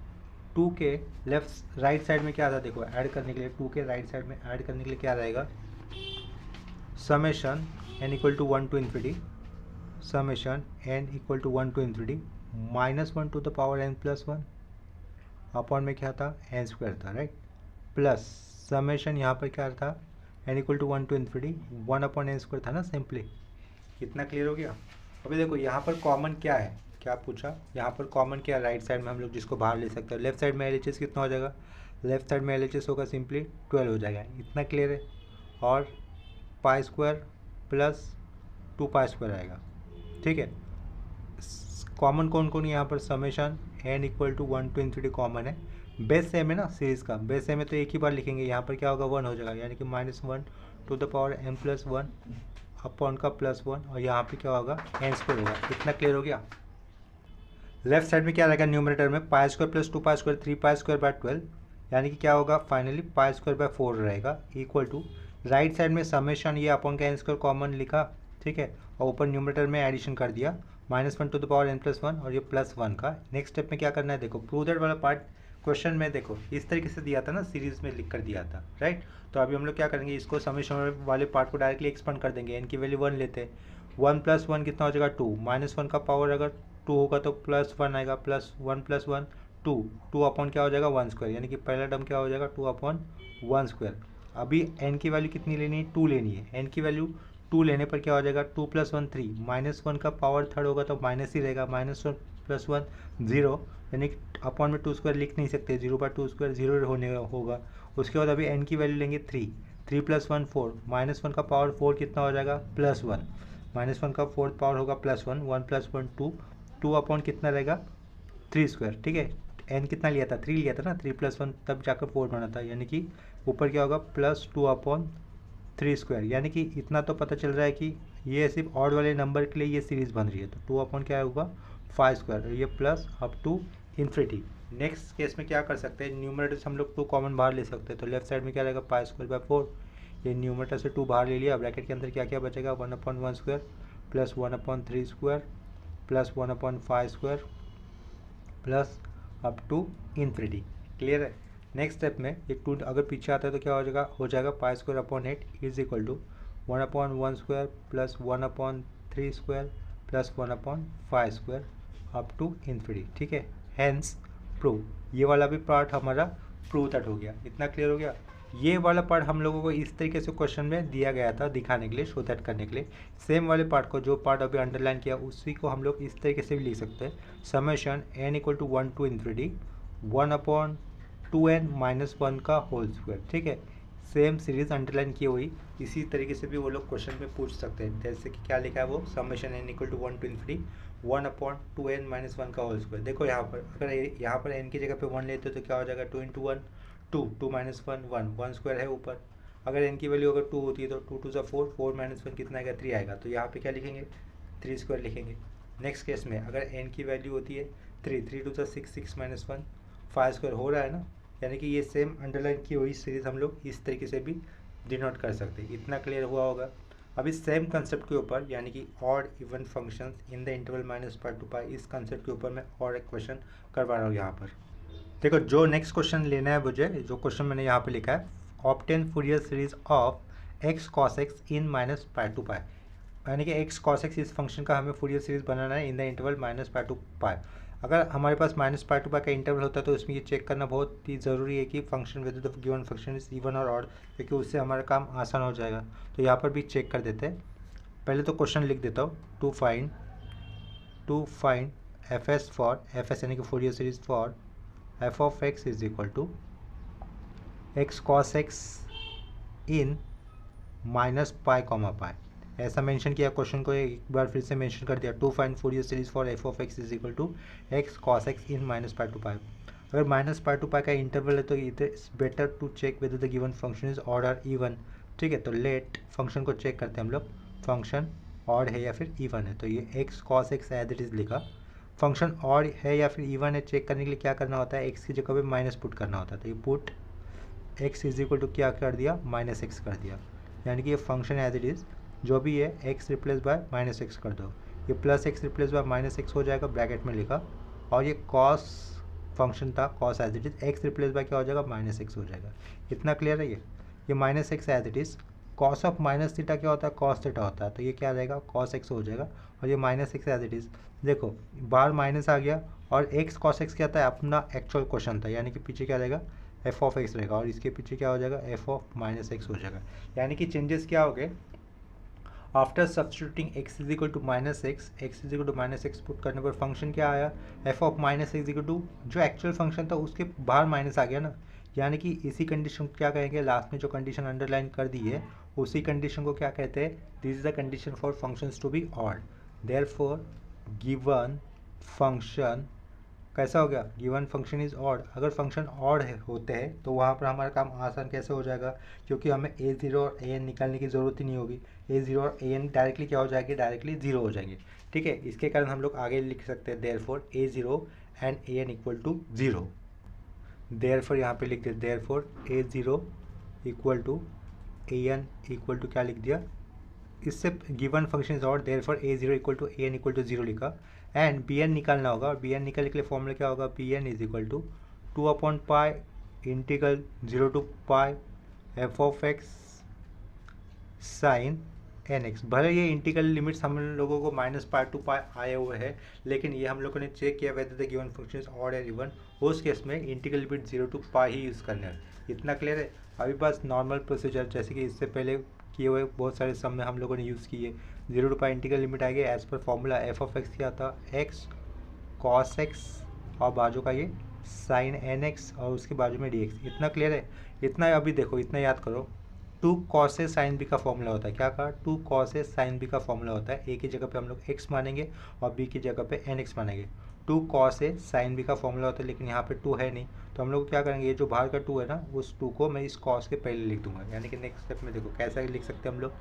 2 के लेफ्ट राइट साइड में क्या था, देखो ऐड करने के लिए 2 के राइट साइड में ऐड करने के लिए क्या रहेगा, summation n equal to 1 to infinity summation n equal to 1 to infinity -1 to the power n plus 1 upon में क्या था, n स्क्वायर था, राइट, प्लस समेशन यहाँ पर क्या था, n equal to 1 to infinity 1 upon n square था ना, सिंपली। कितना क्लियर हो गया। अभी देखो यहाँ पर कॉमन क्या है, क्या पूछा, यहाँ पर कॉमन क्या है, राइट साइड में हम लोग जिसको बाहर ले सकते हैं। लेफ्ट साइड में LHS कितना हो जाएगा, लेफ्ट साइड में LHS होगा सिंपली 12 हो जाएगा, इतना क्लियर है। और pi square plus 2 pi square आएगा, ठीक है। कॉमन कौन कौन यहाँ पर, summation n equal to 1 to infinity common है, बेस सेम है ना सीरीज़ का, बेस सेम है तो एक ही बार लिखेंगे। यहाँ पर क्या होगा, 1 हो जाएगा, यानी कि -1 to the power n plus 1 upon का प्लस 1, और यहाँ पे क्या होगा, n स्क्वायर होगा। इतना क्लियर हो गया। लेफ्ट साइड में क्या रहेगा, न्यूमरेटर में पाई स्क्वायर प्लस 2 पाई स्क्वायर 3 पाई स्क्वायर बाय 12, यानी कि क्या होगा, फाइनली पाई स्क्वायर बाय 4 रहेगा, इक्वल टू राइट साइड में समेशन ये अपॉन का n स्क्वायर कॉमन लिखा, ठीक है, और ऊपर न्यूमरेटर में एडिशन कर दिया, -1 to the power n plus 1 और ये प्लस 1 का। नेक्स्ट स्टेप में क्या करना है, देखो प्रूव दैट वाला पार्ट क्वेश्चन में देखो इस तरीके से दिया था ना, सीरीज में लिख कर दिया था, राइट। तो अभी हम लोग क्या करेंगे, इसको समेशन वाले पार्ट को डायरेक्टली एक्सपांड कर देंगे। n की वैल्यू 1 लेते हैं, 1 प्लस 1 कितना हो जाएगा 2, -1 का पावर अगर 2 होगा तो प्लस 1 आएगा, प्लस 1 प्लस 1 2, 2 अपॉन क्या हो जाएगा 1 स्क्वायर, यानी कि पहला टर्म क्या हो जाएगा 2 अपॉन 1 स्क्वायर। अभी n की वैल्यू कितनी लेनी है, 2 लेनी है। n की वैल्यू 2 लेने पर क्या हो जाएगा, 2 प्लस 1 3, -1 का पावर थर्ड होगा तो माइनस ही रहेगा, -1 प्लस 1 0, यानी कि अपॉन में 2 स्क्वायर लिख नहीं सकते, 0/2 स्क्वायर 0 होने होगा। उसके बाद अभी n की वैल्यू लेंगे 3, 3 प्लस 1 4, -1 का पावर 4 कितना हो जाएगा प्लस 1, -1 का फोर्थ पावर होगा प्लस 1, 1 प्लस 1 2, 2 अपॉन कितना रहेगा 3 स्क्वायर, ठीक है। n कितना लिया था, 3 लिया था ना, 3 प्लस 1 तब जाकर 4 बना था, यानी कि ऊपर क्या होगा प्लस 2 अपॉन 3 स्क्वायर। यानी कि इतना तो पता चल रहा है कि ये सिर्फ ऑड वाले नंबर के लिए ये सीरीज़ बन रही है, तो 2 अपॉन क्या होगा 5 स्क्वायर, ये plus up to infinity. Next case में क्या कर सकते हैं, न्यूमरेटर से हम लोग 2 कॉमन बाहर ले सकते हैं, तो लेफ्ट साइड में क्या रहेगा पाई स्क्वायर बाय 4, ये न्यूमरेटर से 2 बाहर ले लिया, ब्रैकेट के अंदर क्या क्या बचेगा 1 upon 1 square plus 1 upon 3 square plus 1 upon 5 square plus up to infinity. Clear है। नेक्स्ट स्टेप में एक 2 अगर पीछे आता है तो क्या हो जाएगा pi square upon 8 is equal to 1 upon 1 square plus 1 upon 3 square plus 1 upon 5 square up to infinity, ठीक है। हैंस प्रूव, ये वाला भी पार्ट हमारा प्रूव दैट हो गया। इतना क्लियर हो गया। ये वाला पार्ट हम लोगों को इस तरीके से क्वेश्चन में दिया गया था दिखाने के लिए, शो दैट करने के लिए। सेम वाले पार्ट को, जो पार्ट अभी अंडरलाइन किया, उसी को हम लोग इस तरीके से भी लिख सकते हैं, summation n equal to 1 to infinity 1 upon 2n minus 1 का होल स्क्वायर, ठीक है। सेम सीरीज अंडरलाइन की हुई, इसी तरीके से भी वो लोग क्वेश्चन में पूछ सकते हैं। जैसे कि क्या लिखा है वो, summation n equal to 1 to infinity 1 upon 2n minus 1 का होल स्क्वायर। देखो यहाँ पर अगर यहाँ पर n की जगह पे 1 लेते हो तो क्या हो जाएगा 2 इंटू 1 2, 2 माइनस 1 1, 1 स्क्वायर है ऊपर। अगर n की वैल्यू अगर 2 होती है तो 2 2 4, 4 माइनस 1 कितना आएगा 3 आएगा, तो यहाँ पे क्या लिखेंगे 3 स्क्वायर लिखेंगे। नेक्स्ट केस में अगर n की वैल्यू होती है 3, 3 2 6, 6 माइनस 1 5 स्क्वायर हो रहा है ना, यानी कि ये सेम अंडरलाइन की हुई सीरीज हम लोग इस तरीके से भी डिनोट कर सकते हैं। इतना क्लियर हुआ होगा। अभी सेम कंसेप्ट के ऊपर, यानी कि odd even functions in the interval -π to π, इस कंसेप्ट के ऊपर मैं और एक क्वेश्चन करवा रहा हूँ यहाँ पर। देखो जो नेक्स्ट क्वेश्चन लेना है मुझे, जो क्वेश्चन मैंने यहाँ पे लिखा है, obtain Fourier series of x cos x in minus pi to pi, यानी कि एक्स कॉस एक्स इस फंक्शन का हमें फूरियर सीरीज बनाना है in the interval minus pi to pi. अगर हमारे पास माइनस पाई टू पाई का इंटरवल होता है तो इसमें ये चेक करना बहुत ही ज़रूरी है कि function weather the given function is even और ऑड, क्योंकि उससे हमारा काम आसान हो जाएगा। तो यहाँ पर भी चेक कर देते हैं। पहले तो क्वेश्चन लिख देता हूँ, to find F S for F S यानी कि Fourier series for f of x is equal to x cos x in minus pi comma pi, ऐसा मेंशन किया। क्वेश्चन को एक बार फिर से मेंशन कर दिया, to find Fourier series for f of x is equal to x cos x in minus pi to pi. अगर minus pi to pi का इंटरवल है तो it is better to check whether the given function is odd और even. ठीक है, तो late function को check करते हैं हम लोग, फंक्शन ऑड है या फिर इवन है। तो ये x cos x as it is लिखा। फंक्शन ऑड है या फिर इवन है चेक करने के लिए क्या करना होता है, एक्स की जगह पे माइनस पुट करना होता है। तो ये put x is equal to क्या कर दिया, माइनस एक्स कर दिया, यानी कि ये फंक्शन एज इट इज़ जो भी है x replace by minus x कर दो, ये plus x replace by minus x हो जाएगा, ब्रैकेट में लिखा। और ये कॉस फंक्शन था, cos as it is x replace by क्या हो जाएगा, माइनस एक्स हो जाएगा। इतना क्लियर है। ये minus x as it is, cos of minus theta क्या होता है, कॉस थीटा होता है, तो ये क्या रहेगा, कॉस एक्स हो जाएगा। और ये minus x as it is, देखो बाहर माइनस आ गया और एक्स कॉस एक्स क्या था, अपना एक्चुअल क्वेश्चन था, यानी कि पीछे क्या रहेगा, एफ ऑफ एक्स रहेगा, और इसके पीछे क्या हो जाएगा, एफ ऑफ माइनस एक्स हो जाएगा। यानी कि चेंजेस क्या हो गए, after substituting x is equal to minus x, x is equal to minus x put करने पर फंक्शन क्या आया, f of minus x equal to जो एक्चुअल फंक्शन था उसके बाहर माइनस आ गया ना, यानी कि इसी कंडीशन को क्या कहेंगे, लास्ट में जो कंडीशन अंडरलाइन कर दी है उसी कंडीशन को क्या कहते हैं, this is the condition for functions to be odd. Therefore given function कैसा हो गया, गिवन फंक्शन इज ऑड। अगर फंक्शन ऑड होते हैं तो वहाँ पर हमारा काम आसान कैसे हो जाएगा, क्योंकि हमें ए जीरो और ए एन निकालने की ज़रूरत ही नहीं होगी। ए जीरो और ए एन डायरेक्टली क्या हो जाएगी, डायरेक्टली जीरो हो जाएंगे। ठीक है, इसके कारण हम लोग आगे लिख सकते हैं therefore a zero and a n equal to zero. Therefore यहाँ पे लिख दिया, therefore a zero equal to a n equal to क्या लिख दिया, इससे given function is odd, therefore a zero equal to a n equal to zero लिखा। And b n निकालना होगा, और बी एन निकालने के लिए फॉर्मूला क्या होगा, b n is equal to two upon pi integral zero to pi f of x sine n x. भले ये इंटीग्रल लिमिट्स हम लोगों को माइनस पाई टू पाई आए हुए हैं, लेकिन ये हम लोगों ने चेक किया whether the given function is odd और इवन, उस केस में integral limit zero to pi ही यूज़ करना है। इतना क्लियर है। अभी बस नॉर्मल प्रोसीजर जैसे कि इससे पहले किए हुए बहुत सारे सम में हम लोगों ने यूज़ किए, zero to pi integral limit आएगी एज पर फॉर्मूला एफ ऑफ एक्स क्या था, एक्स कॉस एक्स और बाजू का ये साइन एन एक्स और उसके बाजू में डी एक्स। इतना क्लियर है। इतना अभी देखो, इतना याद करो, two cos a sine b का फॉर्मूला होता है, क्या कहा, two cos a sine b का फॉर्मूला होता है, ए की जगह पे हम लोग एक्स मानेंगे और बी की जगह पे एन एक्स मानेंगे। Two cos a sine b का फॉर्मूला होता है, लेकिन यहाँ पे टू है नहीं, तो हम लोग क्या करेंगे, ये जो बाहर का टू है ना, उस टू को मैं इस कॉस के पहले लिख दूंगा। यानी कि नेक्स्ट स्टेप में देखो कैसा लिख सकते हैं हम लोग,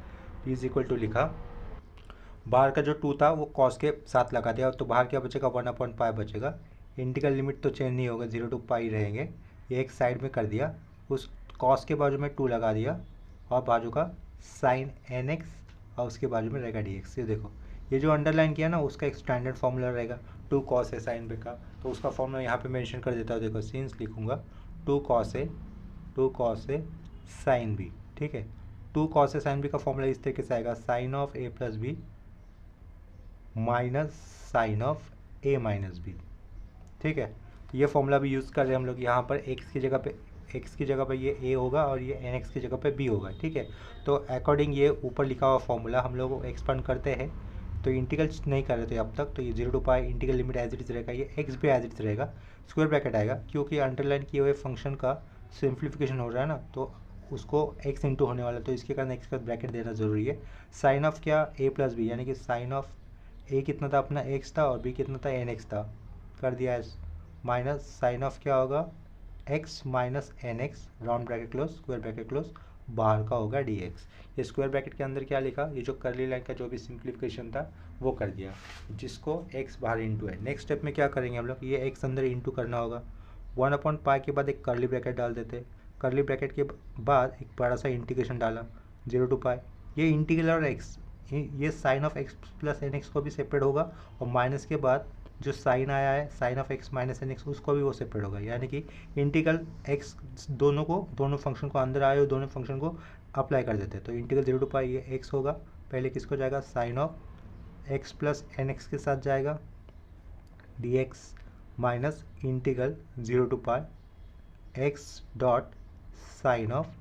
पी इज इक्वल टू लिखा, बाहर का जो टू था वो कॉस के साथ लगा दिया, तो बाहर क्या बचेगा, वन अपॉइंट पाई बचेगा। इंटीग्रल लिमिट तो चेंज नहीं होगा, जीरो टू पाई रहेंगे। ये एक साइड में कर दिया, उस कॉस के बाजू में टू लगा दिया और बाजू का साइन एन एक्स और उसके बाजू में रहेगा डी एक्स। ये देखो, ये जो अंडरलाइन किया ना उसका एक स्टैंडर्ड फॉर्मूला रहेगा two cos a sine b का, तो उसका फॉर्मूला यहाँ पे मेंशन कर देता हूँ। देखो सिंस लिखूँगा two cos a sine b. ठीक है, two cos a sine b का फॉर्मूला इस तरीके से आएगा, sine of a plus b minus sine of a minus b. ठीक है, ये फॉर्मूला भी यूज़ कर रहे हैं हम लोग। यहाँ पर एक्स की जगह पे ये ए होगा और ये एन एक्स की जगह पे बी होगा। ठीक है, तो अकॉर्डिंग ये ऊपर लिखा हुआ फॉर्मूला हम लोग एक्सपांड करते हैं, तो इंटीग्रल नहीं कर रहे थे अब तक, तो ये zero to pi integral limit as it is रहेगा, ये एक्स भी एज इट इज रहेगा, स्क्वायर ब्रैकेट आएगा, क्योंकि अंडरलाइन किए हुए फंक्शन का सिंप्लीफिकेशन हो रहा है ना, तो उसको एक्स इंटू होने वाला है, तो इसके कारण एक्स का ब्रैकेट देना जरूरी है। साइन ऑफ क्या, ए प्लस बी, यानी कि साइन ऑफ ए कितना था अपना एक्स था और बी कितना था एन एक्स था, कर दिया है, माइनस साइन ऑफ क्या होगा, x minus n x, round bracket close, square bracket close, बाहर का होगा डी एक्स। ये स्क्वायर ब्रैकेट के अंदर क्या लिखा, ये जो कर्ली लाइन का जो भी सिंप्लीफिकेशन था वो कर दिया, जिसको एक्स बाहर इंटू है। नेक्स्ट स्टेप में क्या करेंगे हम लोग, ये एक्स अंदर इंटू करना होगा, वन अपॉन पाई के बाद एक कर्ली ब्रैकेट डाल देते, कर्ली ब्रैकेट के बाद एक बड़ा सा इंटीग्रेशन डाला जीरो टू पाई, ये इंटीग्रल और एक्स, ये sine of x plus n x को भी सेपरेट होगा और माइनस के बाद जो साइन आया है sine of x minus n x उसको भी वो सेपरेट होगा, यानी कि इंटीग्रल एक्स दोनों फंक्शन को अंदर आए और दोनों फंक्शन को अप्लाई कर देते हैं। तो इंटीग्रल 0 टू पाई ये एक्स होगा, पहले किसको जाएगा sine of x plus n x के साथ जाएगा d x minus integral 0 to pi x dot sine of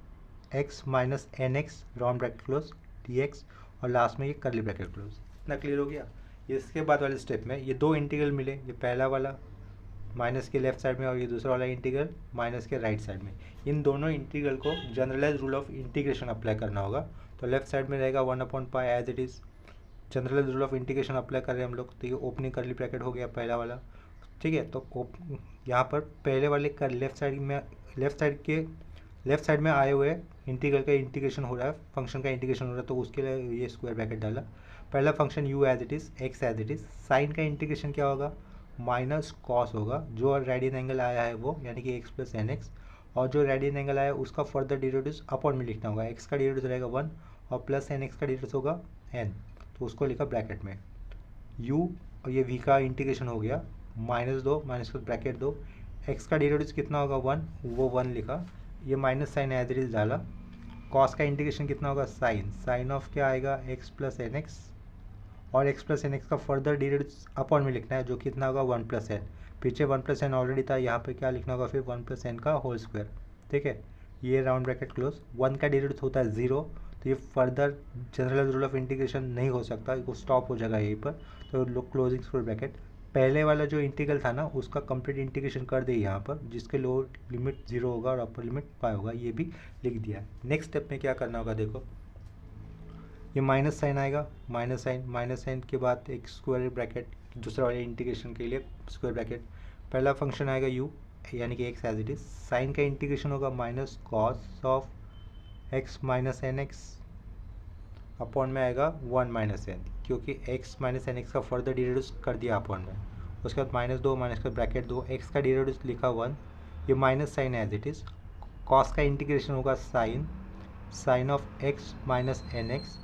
x minus n x round bracket close d x और लास्ट में ये करली ब्रैकेट क्लोज। इतना क्लियर हो गया। इसके बाद वाले स्टेप में ये दो इंटीग्रल मिले, ये पहला वाला माइनस के लेफ्ट साइड में और ये दूसरा वाला इंटीग्रल माइनस के राइट साइड में। इन दोनों इंटीग्रल को generalize rule of integration apply करना होगा। तो लेफ्ट साइड में रहेगा 1/पाई as it is, generalize rule of integration apply कर रहे हैं हम लोग। तो ये ओपनिंग करली ब्रैकेट हो गया पहला वाला, ठीक है। तो यहाँ पर पहले वाले का लेफ्ट साइड में आए हुए इंटीग्रल का इंटीग्रेशन हो रहा है, फंक्शन का इंटीग्रेशन हो रहा है, तो उसके लिए ये स्क्वायर ब्रैकेट डाला। पहला function u as it is x as it is, sine का इंटीग्रेशन क्या होगा माइनस कॉस होगा, जो रेडियन एंगल आया है वो यानी कि x प्लस एन एक्स, और जो रेडियन एंगल आया है उसका फर्दर डेरिवेटिव अपॉन में लिखना होगा। x का डेरिवेटिव रहेगा 1 और प्लस एन एक्स का डेरिवेटिव होगा n, तो उसको लिखा ब्रैकेट में u और ये v का इंटीग्रेशन हो गया -2 माइनस ब्रैकेट 2, x का डेरिवेटिव कितना होगा 1, वो 1 लिखा, ये minus sine as it is डाला। कॉस का इंटीग्रेशन कितना होगा साइन ऑफ क्या आएगा x प्लस एन एक्स, और x प्लस एन एक्स का फर्दर डेरिवेटिव अपॉन में लिखना है जो कितना होगा 1 प्लस एन, पीछे 1 प्लस एन ऑलरेडी था, यहाँ पे क्या लिखना होगा फिर 1 प्लस एन का होल स्क्वायर, ठीक है। ये राउंड ब्रैकेट क्लोज, 1 का डेरिवेटिव होता है 0, तो ये further general rule of integration नहीं हो सकता, वो स्टॉप हो जाएगा यहीं पर। तो क्लोजिंग स्क्वायर ब्रैकेट, पहले वाला जो इंटीग्रल था ना उसका कंप्लीट इंटीग्रेशन कर दे यहाँ पर, जिसके लोअर लिमिट 0 होगा और अपर लिमिट पाई होगा, ये भी लिख दिया। नेक्स्ट स्टेप में क्या करना होगा, देखो ये माइनस साइन आएगा, माइनस साइन के बाद एक स्क्वायर ब्रैकेट, दूसरा वाले इंटीग्रेशन के लिए स्क्वायर ब्रैकेट, पहला फंक्शन आएगा u यानी कि x as it is, sine का इंटीग्रेशन होगा minus cos of x minus n x, upon में आएगा 1 माइनस एन, क्योंकि x माइनस एन एक्स का फर्दर डेरिवेटिव कर दिया अपॉन में। उसके बाद -2 माइनस का ब्रैकेट 2, x का डेरिवेटिव लिखा 1, ये minus sine as it is, cos का इंटीग्रेशन होगा sine of x minus n x,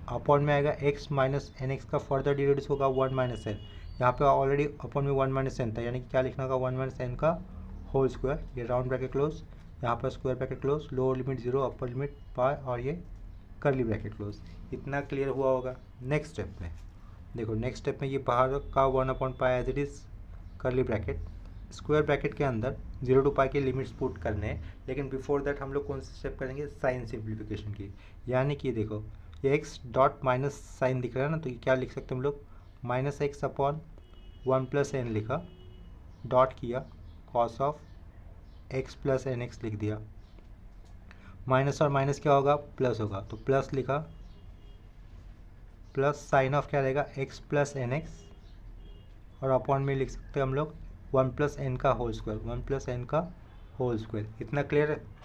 upon में आएगा x माइनस एन एक्स का फर्दर डेरिवेटिव होगा 1 माइनस एन, यहाँ पे ऑलरेडी अपॉन में 1 माइनस एन था, यानी कि क्या लिखना होगा 1 माइनस एन का होल स्क्वायर, ये राउंड ब्रैकेट क्लोज, यहाँ पर square bracket close, lower limit 0 upper limit pi और ये करली ब्रैकेट क्लोज। इतना क्लियर हुआ होगा। नेक्स्ट स्टेप में देखो, नेक्स्ट स्टेप में ये बाहर का 1/पाई as it is curly bracket, square bracket के अंदर 0 टू पाई के लिमिट्स पुट करने हैं, लेकिन बिफोर दैट हम लोग कौन सा स्टेप करेंगे, साइन सिंप्लीफिकेशन की। यानी कि देखो ये x डॉट माइनस साइन दिख रहा है ना, तो ये क्या लिख सकते हैं हम लोग -x अपॉन 1 प्लस एन लिखा, डॉट किया, cos of x plus n x लिख दिया, माइनस और माइनस क्या होगा प्लस होगा, तो प्लस लिखा, प्लस साइन ऑफ क्या रहेगा x प्लस एन एक्स, और अपॉन में लिख सकते हैं हम लोग 1 प्लस एन का होल स्क्वायर, 1 प्लस एन का होल स्क्वायर। इतना क्लियर है।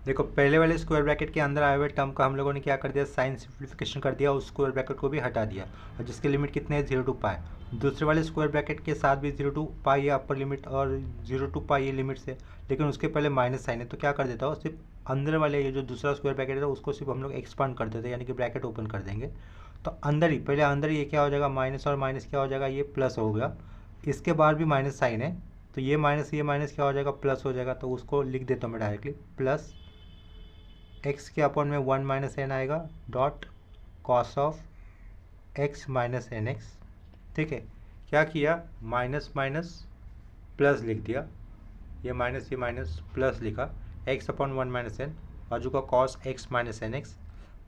देखो पहले वाले स्क्वायर ब्रैकेट के अंदर आए हुए टर्म का हम लोगों ने क्या कर दिया, साइन सिंप्लीफिकेशन कर दिया, उस स्क्वायर ब्रैकेट को भी हटा दिया, और जिसके लिमिट कितने हैं 0 टू पाई। दूसरे वाले स्क्वायर ब्रैकेट के साथ भी 0 टू पाई ये अपर लिमिट और 0 टू पाई ये लिमिट्स है, लेकिन उसके पहले माइनस साइन है, तो क्या कर देता हो, सिर्फ अंदर वाले ये जो दूसरा स्क्वायर ब्रैकेट है उसको सिर्फ हम लोग एक्सपांड कर देते हैं, यानी कि ब्रैकेट ओपन कर देंगे, तो अंदर ही पहले अंदर ये क्या हो जाएगा, माइनस और माइनस क्या हो जाएगा, ये प्लस हो गया, इसके बाहर भी माइनस साइन है, तो ये माइनस क्या हो जाएगा, प्लस हो जाएगा, तो उसको लिख देता हूँ मैं डायरेक्टली, प्लस x के अपॉन में 1 माइनस एन आएगा, dot cos of x minus n x, ठीक है। क्या किया, माइनस माइनस प्लस लिख दिया, ये माइनस प्लस लिखा, x अपॉन 1 माइनस एन, बाजू का cos x minus n x,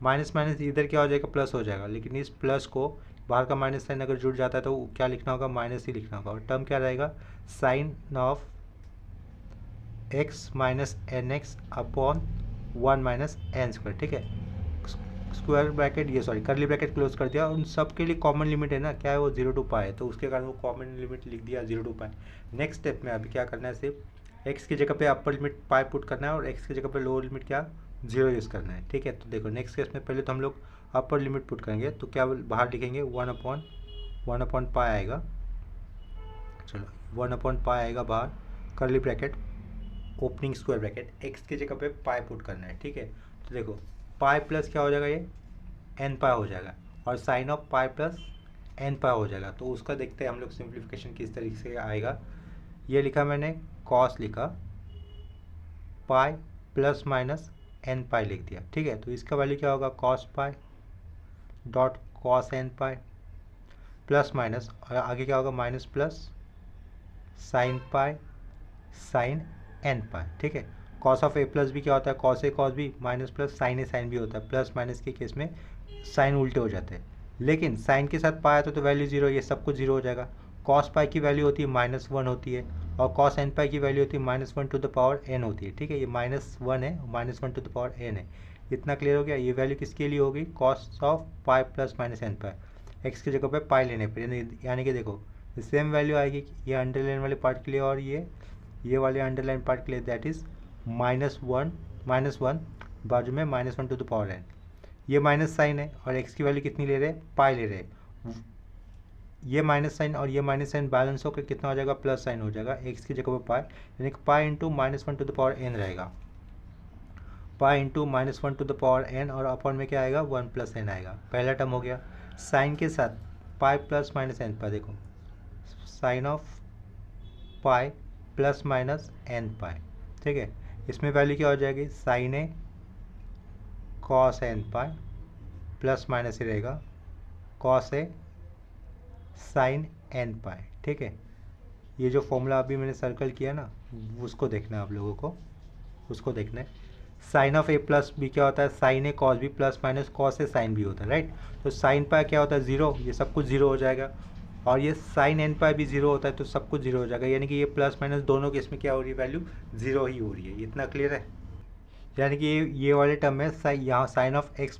minus minus इधर क्या हो जाएगा, प्लस हो जाएगा, लेकिन इस प्लस को बाहर का माइनस साइन अगर जुड़ जाता है तो क्या लिखना होगा, माइनस ही लिखना होगा, और टर्म क्या रहेगा, sine of x minus n x upon 1 minus n square, ठीक है। स्क्वायर ब्रैकेट ये सॉरी करली ब्रैकेट क्लोज कर दिया, उन सब के लिए कॉमन लिमिट है ना, क्या है वो 0 टू पाई है, तो उसके कारण वो कॉमन लिमिट लिख दिया 0 टू पाई। नेक्स्ट स्टेप में अभी क्या करना है, सिर्फ x की जगह पे अपर लिमिट पाई पुट करना है और x की जगह पे लोअर लिमिट क्या 0 यूज़ करना है, ठीक है। तो देखो नेक्स्ट केस में पहले तो हम लोग अपर लिमिट पुट करेंगे, तो क्या बाहर लिखेंगे 1/1 पाई आएगा, चलो 1/पाई आएगा बाहर, करली bracket opening square bracket, x की जगह पे पाई पुट करना है, ठीक है। तो देखो पाई प्लस क्या हो जाएगा, ये n पाई हो जाएगा, और sine of pi plus n pi हो जाएगा। तो उसका देखते हैं हम लोग सिंप्लीफिकेशन किस तरीके से आएगा। ये लिखा मैंने कॉस लिखा, pi plus minus n pi लिख दिया, ठीक है। तो इसका वैल्यू क्या होगा, cos pi dot cos n pi plus minus, और आगे क्या होगा minus plus sine pi sine n pi, ठीक है। Cos of a plus b क्या होता है, cos a cos b, minus plus sine a sine b होता है। प्लस माइनस के केस में साइन उल्टे हो जाते हैं, लेकिन साइन के साथ पाई तो वैल्यू जीरो, ये सब कुछ जीरो हो जाएगा। कॉस पाई की वैल्यू होती है -1 होती है, और कॉस एन पाई की वैल्यू होती है -1 टू द पावर एन होती है, ठीक है। ये -1 है, -1 टू द पावर एन है। इतना क्लियर हो गया। ये वैल्यू किसके लिए होगी, cos of pi plus minus n pi, x की जगह पे पाई लेने पर, यानी कि देखो सेम वैल्यू आएगी ये अंडरलाइन वाले पार्ट के लिए और ये वाले अंडरलाइन पार्ट के लिए, दैट इज़ -1 बाजू में -1 टू द पावर एन। ये माइनस साइन है और एक्स की वैल्यू कितनी ले रहे हैं, पाई ले रहे हैं। ये माइनस साइन और ये माइनस साइन बैलेंस होकर कितना हो जाएगा, प्लस साइन हो जाएगा एक्स की जगह पर पाई, यानी कि pi into -1 to the power n रहेगा, pi into -1 to the power n, और अपॉन में क्या आएगा 1 प्लस एन आएगा। पहला टर्म हो गया। साइन के साथ pi plus minus n pi, देखो sine of pi plus minus n pi, ठीक है। इसमें वैल्यू क्या हो जाएगी, sine a cos n pi plus minus ही रहेगा cos a sine n pi, ठीक है। ये जो फॉर्मूला अभी मैंने सर्कल किया ना, उसको देखना है आप लोगों को, उसको देखना है। Sine of a plus b क्या होता है, sine a cos b plus minus cos a sine b होता है, राइट। तो साइन पाई क्या होता है, जीरो, ये सब कुछ जीरो हो जाएगा, और ये साइन एन पाई भी जीरो होता है, तो सब कुछ जीरो हो जाएगा, यानी कि ये प्लस माइनस दोनों के इसमें क्या हो रही है, वैल्यू जीरो ही हो रही है। इतना क्लियर है। यानी कि ये वाले टर्म में यहाँ sine of x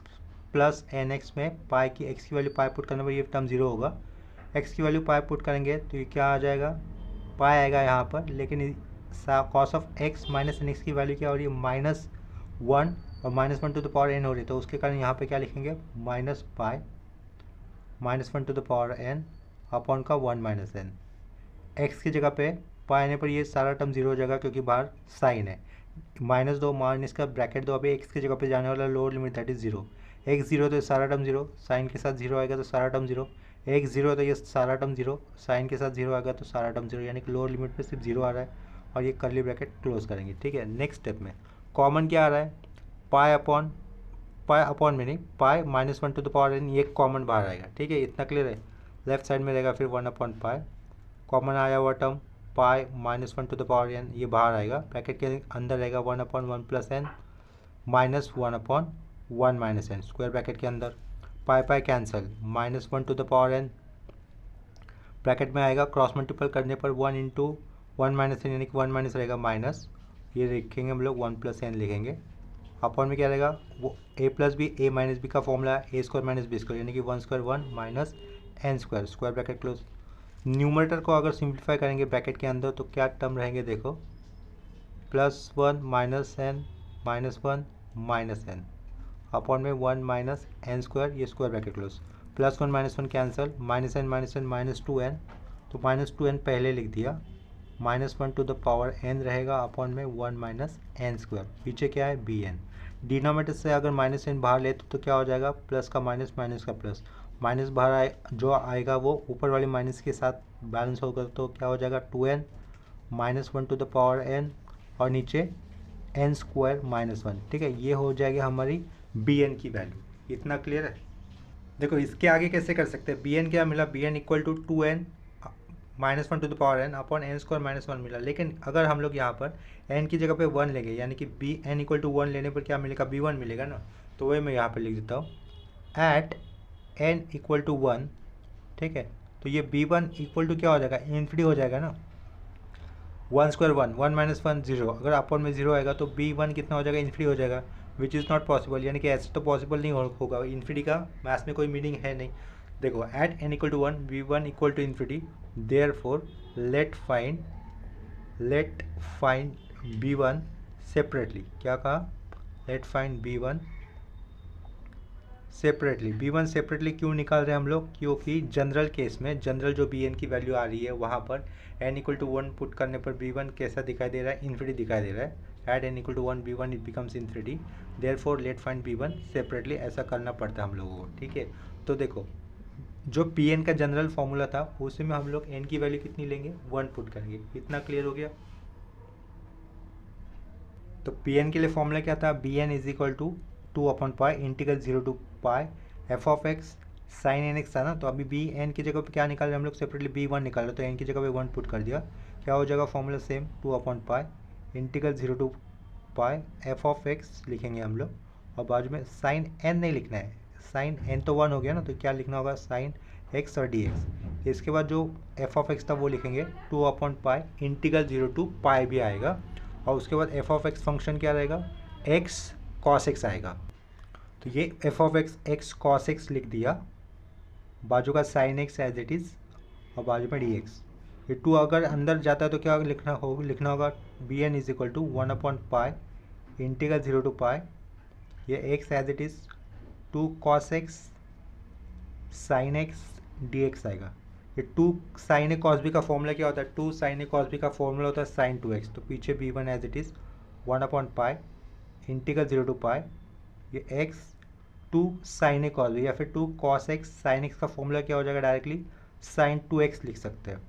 plus n x में पाई की एक्स की वैल्यू पाई पुट करने पर ये टर्म जीरो होगा। एक्स की वैल्यू पाई पुट करेंगे तो ये क्या आ जाएगा, पाई आएगा यहाँ पर, लेकिन cos of x minus n x की वैल्यू क्या हो रही है, -1 और -1 टू द पावर एन हो रही है, तो उसके कारण यहाँ पे क्या लिखेंगे, minus pi -1 to the power n upon का 1 माइनस एन। एक्स की जगह पे पाई आने पर ये सारा टर्म जीरो हो जाएगा, क्योंकि बाहर साइन है, -2 माइनस का ब्रैकेट दो, अभी एक्स की जगह पे जाने वाला lower limit that is zero. X zero तो सारा टर्म जीरो, साइन के साथ जीरो आएगा तो सारा टर्म जीरो, एक्स जीरो तो ये सारा टर्म जीरो, साइन के साथ जीरो आएगा तो सारा टर्म जीरो, यानी कि लोअर लिमिट पे सिर्फ जीरो आ रहा है, और ये कर्ली ब्रैकेट क्लोज करेंगे, ठीक है। नेक्स्ट स्टेप में कॉमन क्या आ रहा है, पाई अपॉन में नहीं, पाई -1 टू द पावर एन, ये कॉमन बाहर आएगा, ठीक है। इतना क्लियर है। लेफ्ट साइड में रहेगा फिर 1 अपॉन पाई, कॉमन आया हुआ term pi -1 to the power n, ये बाहर आएगा, ब्रैकेट के अंदर रहेगा 1 upon 1 plus n minus 1 upon 1 minus n, square bracket के अंदर pi cancel, -1 to the power n, bracket में आएगा, क्रॉस मल्टीपल करने पर 1 इंटू 1 माइनस एन, यानी कि 1 माइनस रहेगा माइनस, ये लिखेंगे हम लोग 1 प्लस एन लिखेंगे, अपॉन में क्या रहेगा, वो a plus b, a minus b का फॉर्मूला है a square minus b square, यानी कि 1 square 1 minus n square, square bracket close. Numerator को अगर सिंप्लीफाई करेंगे ब्रैकेट के अंदर तो क्या टर्म रहेंगे, देखो +1 minus n -1 minus n, upon में 1 माइनस एन स्क्वायर, ये square bracket close, +1 -1 cancel, -n -2n, तो -2n पहले लिख दिया, -1 टू द पावर n रहेगा, अपॉन में 1 माइनस एन स्क्वायर, पीछे क्या है bn। डिनोमिनेटर से अगर -n बाहर ले तो क्या हो जाएगा, प्लस का माइनस माइनस का प्लस, माइनस बाहर आए जो आएगा वो ऊपर वाले माइनस के साथ बैलेंस होगा, तो क्या हो जाएगा 2n -1 to the power n, और नीचे n स्क्वायर -1, ठीक है। ये हो जाएगी हमारी bn की वैल्यू। इतना क्लियर है। देखो इसके आगे कैसे कर सकते हैं, bn क्या मिला, bn equal to 2n -1 to the power n upon n square -1 मिला, लेकिन अगर हम लोग यहाँ पर n की जगह पे 1 लेंगे, यानी कि bn इक्वल टू 1 लेने पर क्या मिलेगा, b1 मिलेगा ना, तो वही मैं यहाँ पर लिख देता हूँ, एट n इक्वल टू 1, ठीक है। तो ये b1 इक्वल टू क्या हो जाएगा, इन्फिनिटी हो जाएगा ना, 1 स्क्वायर 1, 1 माइनस 1 0, अगर अपॉन में 0 आएगा तो b1 कितना हो जाएगा, इन्फिनिटी हो जाएगा, विच इज़ नॉट पॉसिबल, यानी कि ऐसे तो पॉसिबल नहीं होगा, इन्फिनिटी का मैथ्स में कोई मीनिंग है नहीं। देखो at n equal to 1 b1 equal to infinity, therefore let find b1 separately, क्या कहा, late find b1 separately. b1 separately क्यों निकाल रहे हैं हम लोग, क्योंकि जनरल केस में, जनरल जो bn की वैल्यू आ रही है वहाँ पर n इक्वल टू 1 पुट करने पर b1 कैसा दिखाई दे रहा है, इन्फिनिटी दिखाई दे रहा है। At n equal to 1 b1 it becomes infinity, therefore let find b1 separately, ऐसा करना पड़ता है हम लोगों को, ठीक है। तो देखो जो पी एन का जनरल फॉर्मूला था उसी में हम लोग एन की वैल्यू कितनी लेंगे, 1 पुट करेंगे। इतना क्लियर हो गया। तो पी एन के लिए फॉर्मूला क्या था, b n is equal to 2/पाई integral 0 to pi f of x sine n x था ना। तो अभी बी एन की जगह पे क्या निकाल रहे हैं हम लोग, सेपरेटली बी वन निकाल रहे, तो एन की जगह पे 1 पुट कर दिया। क्या हो जाएगा फॉर्मूला सेम, 2/पाई integral 0 to pi f of x लिखेंगे हम लोग, और बाजू में साइन एन नहीं लिखना है, साइन एन तो 1 हो गया ना, तो क्या लिखना होगा, साइन एक्स और डी एक्स। इसके बाद जो एफ ऑफ एक्स था वो लिखेंगे 2/पाई इंटीग्रल 0 टू पाई भी आएगा, और उसके बाद एफ ऑफ एक्स फंक्शन क्या रहेगा, एक्स कॉस एक्स आएगा। तो ये f of x x cos x लिख दिया, बाजू का sine x as it is, और बाजू में डी एक्स। ये 2 अगर अंदर जाता है तो क्या लिखना होगा, b n is equal to 1/पाई इंटीग्रल 0 टू पाई, ये x as it is 2 cos x sine x d x आएगा। ये 2 साइन ए कॉस बी का फॉर्मूला क्या होता है, 2 साइन ए कॉस बी का फॉर्मूला होता है साइन 2x। तो पीछे b one as it is 1/पाई इंटीग्रल 0 टू पाई, ये x 2 sine a cos b या फिर 2 कॉस एक्स साइन एक्स का फॉर्मूला क्या हो जाएगा, डायरेक्टली साइन 2x लिख सकते हैं,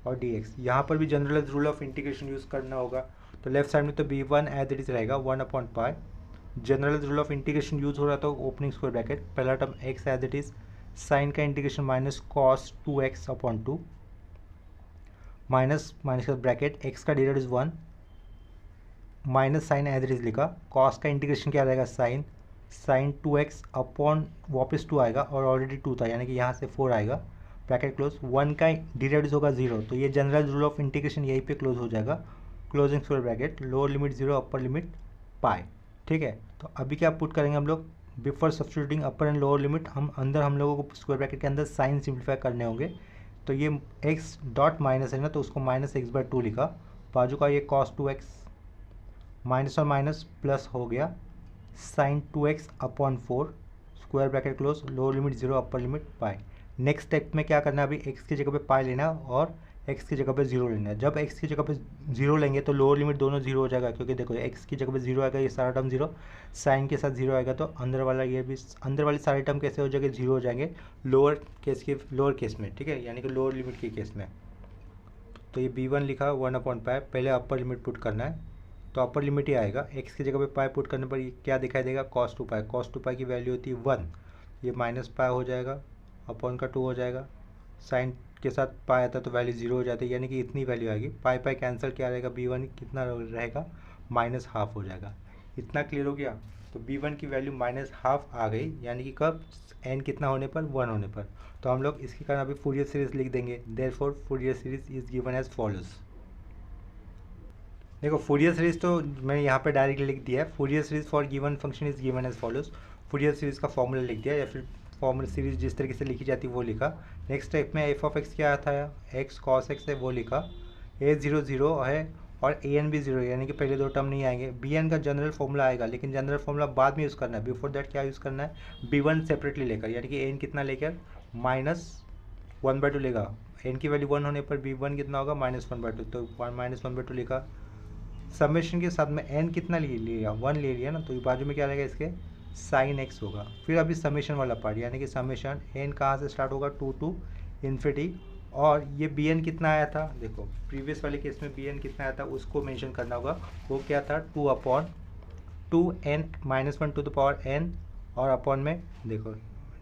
और dx। यहाँ पर भी general rule of integration use करना होगा। तो लेफ्ट साइड में तो b one as it is रहेगा 1/पाई, general rule of integration use हो रहा था ओपनिंग स्क्वायर ब्रैकेट, पहला term x as it is sine का integration minus cos 2x/2 minus minus का ब्रैकेट x का derivative is 1 minus sine as it is लिखा, कॉस का इंटीग्रेशन क्या रहेगा, साइन 2x अपॉन वापस 2 आएगा, और ऑलरेडी 2 था यानी कि यहाँ से 4 आएगा, ब्रैकेट क्लोज, 1 का डेरिवेटिव होगा 0, तो ये जनरल रूल ऑफ इंटीग्रेशन यहीं पे क्लोज हो जाएगा, closing square bracket, lower limit 0 upper limit pi. ठीक है, तो अभी क्या पुट करेंगे हम लोग, before substituting upper and lower limit, हम लोगों को स्क्वायर ब्रैकेट के अंदर साइन सिंप्लीफाई करने होंगे। तो ये x डॉट माइनस है ना, तो उसको -x/2 लिखा, बाजू का ये cos 2x माइनस और माइनस प्लस हो गया, sine 2x/4 square bracket close, lower limit 0 upper limit pi. Next step में क्या करना है, अभी x की जगह पे पाई लेना और x की जगह पे 0 लेना है। जब x की जगह पे 0 लेंगे तो लोअर लिमिट दोनों 0 हो जाएगा, क्योंकि देखो x की जगह पे 0 आएगा, ये सारा टर्म 0, साइन के साथ 0 आएगा, तो अंदर वाला ये भी, अंदर वाले सारे टर्म कैसे हो जाएंगे, 0 हो जाएंगे लोअर केस में। ठीक है, यानी कि लोअर लिमिट के केस में। तो ये b1 लिखा 1/पाई, पहले अपर लिमिट पुट करना है, तो अपर लिमिट ही आएगा, x की जगह पे पाई पुट करने पर ये क्या दिखाई देगा, cos 2 पाई, cos 2 पाई की वैल्यू होती है 1, ये माइनस पाई हो जाएगा, अपॉन का 2 हो जाएगा, साइन के साथ पाई आता है तो वैल्यू 0 हो जाती है, यानी कि इतनी वैल्यू आएगी, पाई पाई कैंसिल क्या रहेगा, b1 कितना रहेगा, -½ हो जाएगा। इतना क्लियर हो गया। तो b1 की वैल्यू -½ आ गई, यानी कि कब, n कितना होने पर, 1 होने पर। तो हम लोग इसके कारण अभी फूरियर सीरीज लिख देंगे, therefore Fourier series is given as follows. देखो फूरियर सीरीज तो मैंने यहाँ पे डायरेक्ट लिख दिया है, Fourier series for given function is given as follows. Fourier series का फॉर्मूला लिख दिया, या फिर फॉर्मूला सीरीज जिस तरीके से लिखी जाती है वो लिखा। नेक्स्ट स्टेप में एफ ऑफ एक्स क्या था, एक्स कॉस एक्स है वो लिखा, a0 0 है और an भी 0 है, यानी कि पहले 2 टर्म नहीं आएंगे। bn का जनरल फॉर्मूला आएगा, लेकिन जनरल फॉर्मूला बाद में यूज़ करना है, बिफोर दैट क्या यूज़ करना है, b1 सेपरेटली लेकर, यानी कि n कितना लेकर -1/2 लेगा, n की वैल्यू 1 होने पर b1 कितना होगा, -1/2, तो -1/2 लिखा। समेशन के साथ में n कितना ले लिया, 1 ले लिया ना, तो बाजू में क्या रहेगा इसके, साइन एक्स होगा। फिर अभी समेशन वाला पार्ट, यानी कि समेशन n कहाँ से स्टार्ट होगा, 2 टू इन्फिनिटी, और ये bn कितना आया था, देखो प्रीवियस वाले केस में bn कितना आया था उसको मेंशन करना होगा, वो क्या था, 2/2n -1 to the power n, और अपॉन में देखो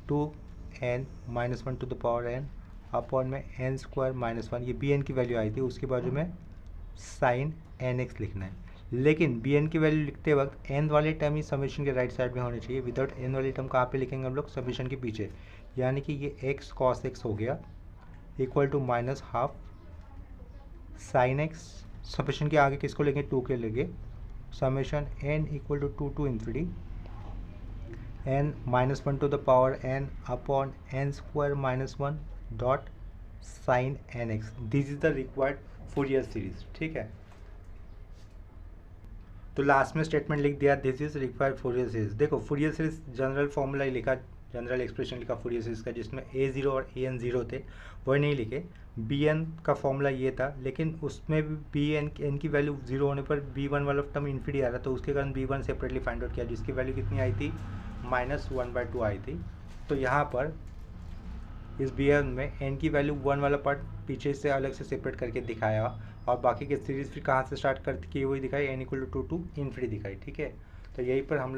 2n -1 to the power n upon में n² -1, ये bn की वैल्यू आई थी, उसके बाजू में साइन nx लिखना है। लेकिन bn की वैल्यू लिखते वक्त n वाले टर्म ही समेशन के राइट साइड में होने चाहिए, विदाउट n वाले टर्म कहाँ पे लिखेंगे हम लोग, समेशन के पीछे, यानी कि ये x cos x हो गया equal to -½ sine x, summation के आगे किसको लेंगे, 2 के लेंगे, summation n equal to 2 to infinity n -1 to the power n upon n² -1 dot sine nx। This is the required Fourier series. ठीक है, तो लास्ट में स्टेटमेंट लिख दिया, this is required Fourier series. देखो फूरियर सीरीज जनरल फॉर्मूला ही लिखा, general expression लिखा फूरियर सीरीज का, जिसमें a0 और an 0 थे, वही नहीं लिखे। bn का फॉर्मूला ये था, लेकिन उसमें भी n की वैल्यू 0 होने पर b1 वाला टर्म इन्फिनिटी आ रहा, तो उसके कारण b1 सेपरेटली फाइंड आउट किया, जिसकी वैल्यू कितनी आई थी, -1/2 आई थी। तो यहाँ पर इस बिहेवियर में एन की वैल्यू 1 वाला पार्ट पीछे से अलग से सेपरेट करके दिखाया और बाकी की सीरीज फिर कहाँ से स्टार्ट कर की हुई दिखाई, n = 2 to ∞ दिखाई। ठीक है, तो यहीं पर हम